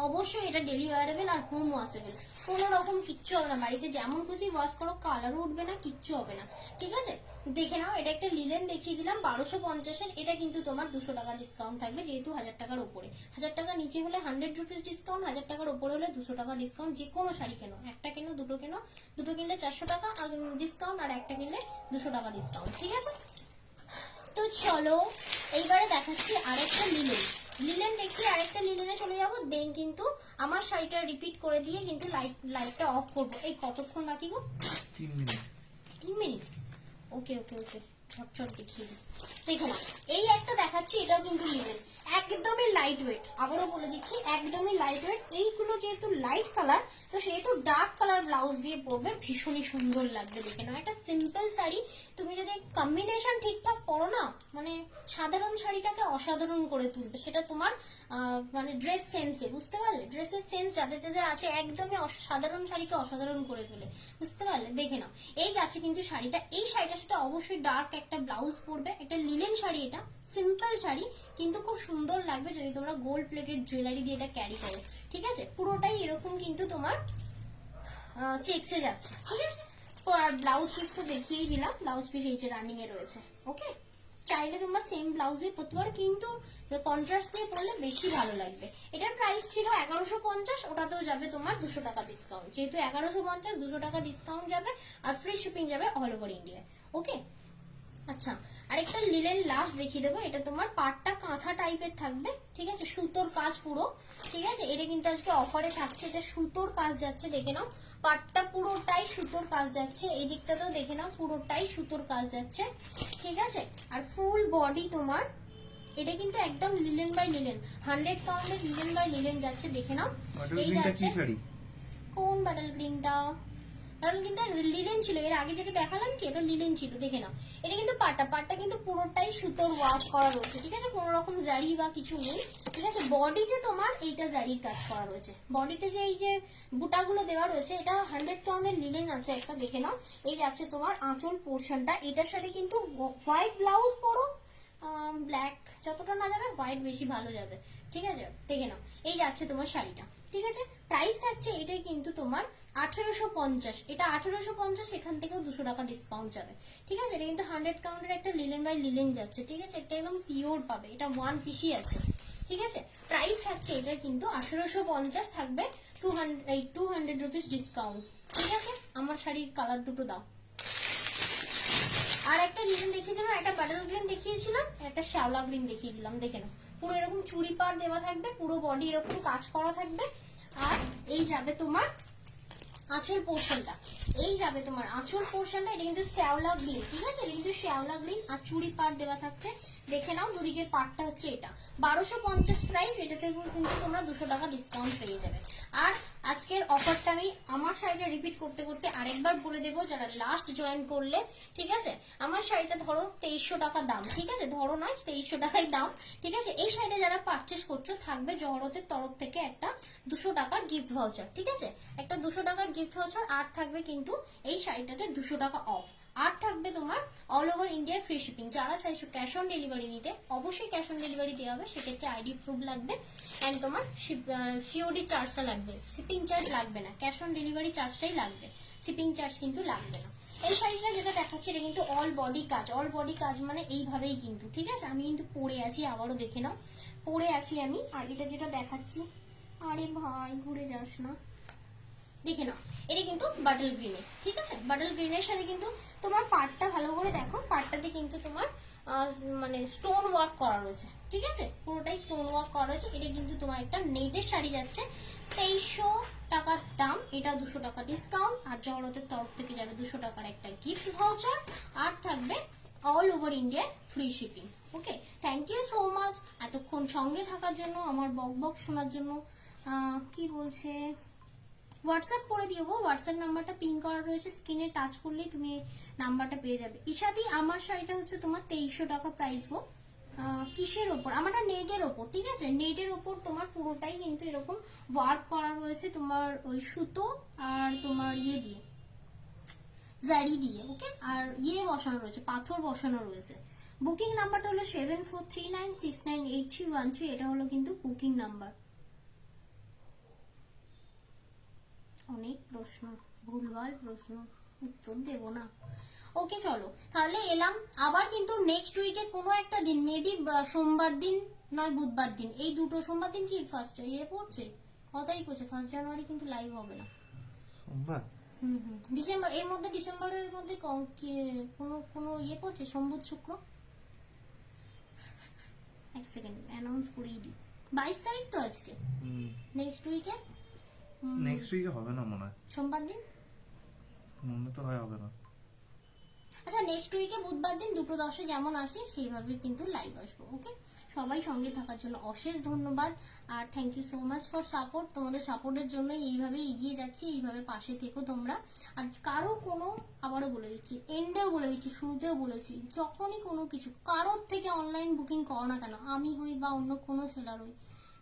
অবশ্যই এটা ডেলি ওয়ারেবল আর হোম ওয়াশেবল। কোনো রকম কিচ্ছু হবে না, বাড়িতে যেমন খুশি ওয়াশ করো, কালারও উঠবে না, কিচ্ছু হবে না। ঠিক আছে, দেখে নাও, এটা একটা লিলেন দেখিয়ে দিলাম 1250-এর। এটা কিন্তু তোমার 200 টাকা ডিসকাউন্ট থাকবে, যেহেতু 1000 টাকার উপরে। 1000 টাকা নিচে হলে 100 রুপিস ডিসকাউন্ট, 1000 টাকার উপরে হলে 200 টাকা ডিসকাউন্ট। যে কোনো শাড়ি কেনো, একটা কেনো, দুটো কেনো, দুটো কিনলে 400 টাকা ডিসকাউন্ট, আর একটা কিনলে 200 টাকা ডিসকাউন্ট। ঠিক আছে, তো চলো এইবারে দেখাচ্ছি আরেকটা লিলেন। লিলেন দেখি, আরেকটা লিলেনে চলে যাবো, দেন কিন্তু আমার শাড়িটা রিপিট করে দিয়ে কিন্তু লাইটটা অফ করবো। এই কতক্ষণ বাকি গো? 3 মিনিট। 3 মিনিট, ওকে ওকে ওকে, ঝটঝট দেখিয়ে দিই। দেখো না, এই একটা দেখাচ্ছি, এটাও কিন্তু লিলেন। একদমই লাইট ওয়েট, আবারও বলে দিচ্ছি একদমই লাইট ওয়েট। এইগুলো যেহেতু লাইট কালার, তো সেহেতু ডার্ক কালার ব্লাউজ দিয়ে পরবে ভীষণই সুন্দর লাগবে। দেখে নাও, একটা সিম্পল শাড়ি তুমি যদি কম্বিনেশন ঠিকঠাক পরো না, মানে সাধারণ শাড়িটাকে অসাধারণ করে তুলবে। সেটা তোমার মানে ড্রেস সেন্সে, বুঝতে পারলে? ড্রেসের সেন্স যাদের যাদের আছে একদমই সাধারণ শাড়িকে অসাধারণ করে তোলে, বুঝতে পারলে? দেখে নাও, এই যাচ্ছে কিন্তু শাড়িটা। এই শাড়িটার সাথে অবশ্যই ডার্ক একটা ব্লাউজ পরবে, একটা লিলেন শাড়ি, এটা সিম্পল শাড়ি কিন্তু খুব সুন্দর লাগবে যদি তোমরা গোল্ড প্লেটেড জুয়েলারি দিয়ে এটা ক্যারি করো। ঠিক আছে, পুরোটাই এরকম কিন্তু তোমার চেকসে যাচ্ছে। ঠিক আছে, আর ব্লাউজ পিস তো দেখিয়েই দিলাম, ব্লাউজ পিস এই যে রানিং এ রয়েছে। ওকে, চাইলে তোমরা সেম ব্লাউজ দিয়ে পরতে পারো, কিন্তু কন্ট্রাস্ট দিয়ে পরলে বেশি ভালো লাগবে। এটার প্রাইস ছিল 1150, ওটাতেও যাবে তোমার 200 টাকা ডিসকাউন্ট। যেহেতু 1150, 200 টাকা ডিসকাউন্ট যাবে আর ফ্রি শিপিং যাবে অল ওভার ইন্ডিয়া। ওকে, আচ্ছা, আরেকটা লিলেন লাস্ট দেখিয়ে দেবো। এটা তোমার পাটটা কাঁথা টাইপের থাকবে, ঠিক আছে, সুতোর কাজ পুরো। ঠিক আছে, এটা কিন্তু আজকে অফারে থাকছে, এটা সুতোর কাজ যাচ্ছে। দেখে নাও, পাটটা পুরোটাই সুতোর কাজ যাচ্ছে। এই দিকটাতেও দেখে নাও, পুরোটাই সুতোর কাজ যাচ্ছে। ঠিক আছে, আর ফুল বডি তোমার, এটা কিন্তু একদম লিলেন বাই লিলেন, 100 কাউন্টের লিলেন বাই লিলেন যাচ্ছে। দেখে নাও, এই যাচ্ছে কোন বাটল গ্রিনটা, কারণ কিন্তু লিলেন ছিল, এর আগে যেটা দেখালাম কি এটা লিলেন ছিল। দেখে নাও, এটা কিন্তু পাটটা কিন্তু পুরোটাই সুতোর ওয়ার্ক করা রয়েছে। ঠিক আছে, কোনো রকম জারি বা কিছু নেই। ঠিক আছে, বডিতে তোমার এইটা জারির কাজ করা রয়েছে। বডিতে যে এই যে বুটাগুলো দেওয়া রয়েছে, এটা 100 পাউন্ডের লিলেন আছে একটা। দেখে নাও, এই যাচ্ছে তোমার আঁচল পোর্শনটা। এটার সাথে কিন্তু হোয়াইট ব্লাউজ পরো, ব্ল্যাক যতটা না যাবে হোয়াইট বেশি ভালো যাবে। ঠিক আছে, দেখে নাও, এই যাচ্ছে তোমার শাড়িটা। ঠিক আছে, প্রাইস থাকছে এটাই কিন্তু তোমার 1850। এটা 1850, এখান থেকেও 200 টাকা ডিসকাউন্ট যাবে। ঠিক আছে, এটা কিন্তু 100 কাউন্টের একটা লিলেন বাই লিলেন যাচ্ছে। ঠিক আছে, এটা একদম পিওর পাবে, এটা ওয়ান পিসই আছে। ঠিক আছে, প্রাইস থাকছে এটার কিন্তু 1850, থাকবে 200 রুপিস ডিসকাউন্ট। ঠিক আছে, আমার শাড়ির কালার দুটো দাও। আর একটা গ্রিন দেখিয়ে দিলাম, একটা বাটার গ্রিন দেখিয়েছিলাম, একটা শ্যাওলা গ্রিন দেখিয়ে দিলাম। দেখে নাও, পুরো এরকম চুড়ি পার দেওয়া থাকবে, পুরো বডি এরকম কাজ করা থাকবে। আর এই যাবে তোমার আঁচল পোর্শনটা, এই যাবে তোমার আঁচল পোর্শনটা। এটা কিন্তু শ্যাওলা গ্রিন। ঠিক আছে, এটা কিন্তু শ্যাওলা গ্রিন আর চুড়ি পার দেওয়া থাকছে। দেখে নাও, দুদিকের পার্টটা হচ্ছে এটা 1250 প্রাইস। এটাতে কিন্তু তোমরা 200 টাকা ডিসকাউন্ট পেয়ে যাবে। আর আজকের অফারটা আমি আমার শাড়িটা রিপিট করতে করতে আরেকবার বলে দেবো, যারা লাস্ট জয়েন করলে। ঠিক আছে, আমার শাড়িটা ধরো 2300 টাকা দাম। ঠিক আছে, ধরো নয়, 2300 টাকাই দাম। ঠিক আছে, এই শাড়িটা যারা পারচেস করছো, থাকবে জহরতের তরফ থেকে একটা 200 টাকার গিফট ভাউচার। ঠিক আছে, একটা 200 টাকার গিফট ভাউচার। আর থাকবে কিন্তু এই শাড়িটাতে 200 টাকা অফ। আর থাকবে তোমার all over India free shipping. যারা চাইছো ক্যাশ অন ডেলিভারি নিতে, অবশ্যই ক্যাশ অন ডেলিভারি দেওয়া হবে, সেক্ষেত্রে আইডি প্রুফ লাগবে অ্যান্ড তোমার সিওডি চার্জটা লাগবে, শিপিং চার্জ লাগবে না, ক্যাশ অন ডেলিভারি চার্জটাই লাগবে, শিপিং চার্জ কিন্তু লাগবে না। এই শাড়িটা যেটা দেখাচ্ছি, এটা কিন্তু অল বডি কাজ। অল বডি কাজ মানে এইভাবেই কিন্তু। ঠিক আছে, আমি কিন্তু পরে আছি, আবারও দেখে নাও, পরে আছি আমি। আর এটা যেটা দেখাচ্ছি, আরে ভাই ঘুরে যাস না, দেখে নাও, এটা কিন্তু বাটল গ্রিনে। ঠিক আছে, বাটল গ্রিনের সাথে কিন্তু তোমার পাটটা ভালো করে দেখো, পাটটাতে কিন্তু তোমার মানে স্টোন ওয়ার্ক করা রয়েছে। ঠিক আছে, পুরোটাই স্টোন ওয়ার্ক করা রয়েছে। এটা কিন্তু তোমার একটা নেটের শাড়ি যাচ্ছে, 2300 টাকার দাম। এটা 200 টাকা ডিসকাউন্ট। আর জহরতের তরফ থেকে যাবে 200 টাকার একটা গিফট ভাউচার। আর থাকবে all over India free shipping. Okay, thank you so much এতক্ষণ সঙ্গে থাকার জন্য, আমার বক বক শোনার জন্য। কি বলছে, হোয়াটসঅ্যাপ করে দিও গো, হোয়াটসঅ্যাপ নাম্বারটা পিন করা রয়েছে, স্ক্রিনে টাচ করলেই তুমি নাম্বারটা পেয়ে যাবে। ইশাদি, আমার শাড়িটা হচ্ছে তোমার 2300 টাকা প্রাইস গো। কিসের ওপর? আমারটা নেটের ওপর। ঠিক আছে, নেটের ওপর তোমার পুরোটাই কিন্তু এরকম ওয়ার্ক করা রয়েছে, তোমার ওই সুতো আর তোমার ইয়ে দিয়ে, জারি দিয়ে। ওকে, আর ইয়ে বসানো রয়েছে, পাথর বসানো রয়েছে। বুকিং নাম্বারটা হলো 7439698313। এটা হলো কিন্তু বুকিং নাম্বার। অনেক প্রশ্ন, ভুলভাল প্রশ্ন, উত্তর দেব না। ওকে, চলো তাহলে এলাম আবার কিন্তু নেক্সট উইকে কোনো একটা দিন, মেবি সোমবার দিন নয় বুধবার দিন, এই দুটো। সোমবার দিন কি ফার্স্ট ইয়ে পড়ছে, কত তারিখ পড়ছে? 1 জানুয়ারি কিন্তু লাইভ হবে না। সোমবার, ডিসেম্বর, এর মধ্যে ডিসেম্বরের মধ্যে কোনো ইয়ে পড়ছে, সোম বুধ শুক্র। এক সেকেন্ড অ্যানাউন্স করিয়ে দিই, 22 তারিখ তো আজকে। নেক্সট উইকে, নেক্সট উইকে হবে না মনে হয়, সোমবার দিন মনে তো হয় হবে না। আচ্ছা, নেক্সট উইকে বুধবার দিন 2:10 যেমন আসে সেইভাবে কিন্তু লাইভ আসবো। ওকে, সবাই সঙ্গে থাকার জন্য অশেষ ধন্যবাদ। আর thank you so much for support. তোমাদের সাপোর্টের জন্য এইভাবে এগিয়ে যাচ্ছি, এইভাবে পাশে থেকো তোমরা। আর কারো কোনো, আবারও বলে দিচ্ছি, এন্ডেও বলে দিচ্ছি, শুরুতেও বলেছি, যখনই কোনো কিছু কারোর থেকে অনলাইন বুকিং করো না কেন, আমি হই বা অন্য কোনো সেলার হই,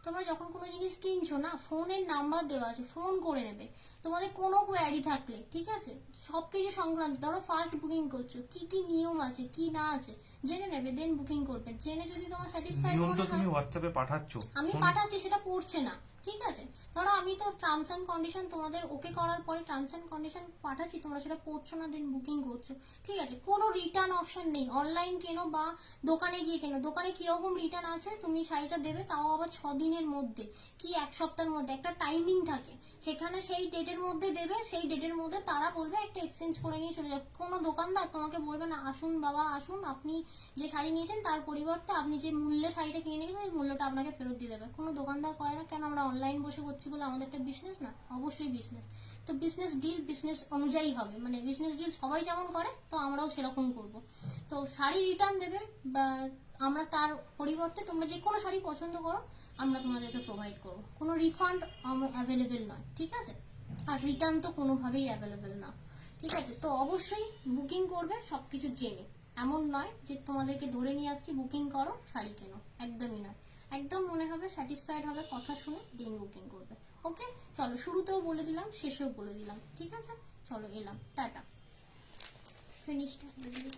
তোমরা যখন কোনো জিনিস কিনছো না, ফোনের নাম্বার দেওয়া আছে, ফোন করে নেবে। তোমাদের কোনো কোয়ারি থাকলে, ঠিক আছে, সবকিছু সংক্রান্ত, ধরো ফার্স্ট বুকিং করছো, কি কি নিয়ম আছে কি না আছে জেনে নেবে, দেন বুকিং করবে। জেনে যদি তোমার স্যাটিসফাইড নিয়ম তো মনে তুমি হয়, হোয়াটসঅ্যাপে পাঠাচ্ছ, আমি পাঠাচ্ছি, সেটা পড়ছে না, ঠিক আছে। ধরো আমি তো টার্মস অ্যান্ড কন্ডিশন তোমাদের ওকে করার পরে টার্মস অ্যান্ড কন্ডিশন পাঠাচ্ছি, তোমরা সেটা পড়ছো না, দেন বুকিং করছো, ঠিক আছে। কোনো রিটার্ন অপশন নেই, অনলাইন কেনো বা দোকানে গিয়ে কেনো, দোকানে কিরকম রিটার্ন আছে, তুমি শাড়িটা দেবে, তাও আবার 6 দিনের মধ্যে কি 1 সপ্তাহের মধ্যে, একটা টাইমিং থাকে সেখানে, সেই ডেটের মধ্যে দেবে, সেই ডেটের মধ্যে তারা বলবে একটা এক্সচেঞ্জ করে নিয়ে চলে যাবে। কোনো দোকানদার তোমাকে বলবে না আসুন বাবা আসুন, আপনি যে শাড়ি নিয়েছেন তার পরিবর্তে আপনি যে মূল্যে শাড়িটা কিনে নিয়েছেন ওই মূল্যটা আপনাকে ফেরত দিয়ে দেবে। কোনো দোকানদার করে না। কেন? আমরা অনলাইন বসে করছি বলে আমাদের একটা বিজনেস না? অবশ্যই বিজনেস। তো বিজনেস ডিল বিজনেস অনুযায়ী হবে, মানে বিজনেস ডিল সবাই যেমন করে তো আমরাও সেরকম করব। তো শাড়ি রিটার্ন দেবে, বা আমরা তার পরিবর্তে তোমরা যে কোনো শাড়ি পছন্দ করো আমরা তোমাদেরকে প্রোভাইড করবো। কোনো রিফান্ড অ্যাভেলেবেল নয়, ঠিক আছে। আর রিটার্ন তো কোনোভাবেই অ্যাভেলেবেল না, ঠিক আছে। তো অবশ্যই বুকিং করবে সবকিছু জেনে, এমন নয় যে তোমাদেরকে ধরে নিয়ে আসছি বুকিং করো শাড়ি কেনো, একদমই নয়। একদম মনে হবে স্যাটিসফাইড হবে কথা শুনে, দেন বুকিং করবে। ওকে, চলো শুরুতেও বলে দিলাম, শেষেও বলে দিলাম, ঠিক আছে। চলো এলাম, টাটা, ফিনিশটা বলে দিলাম।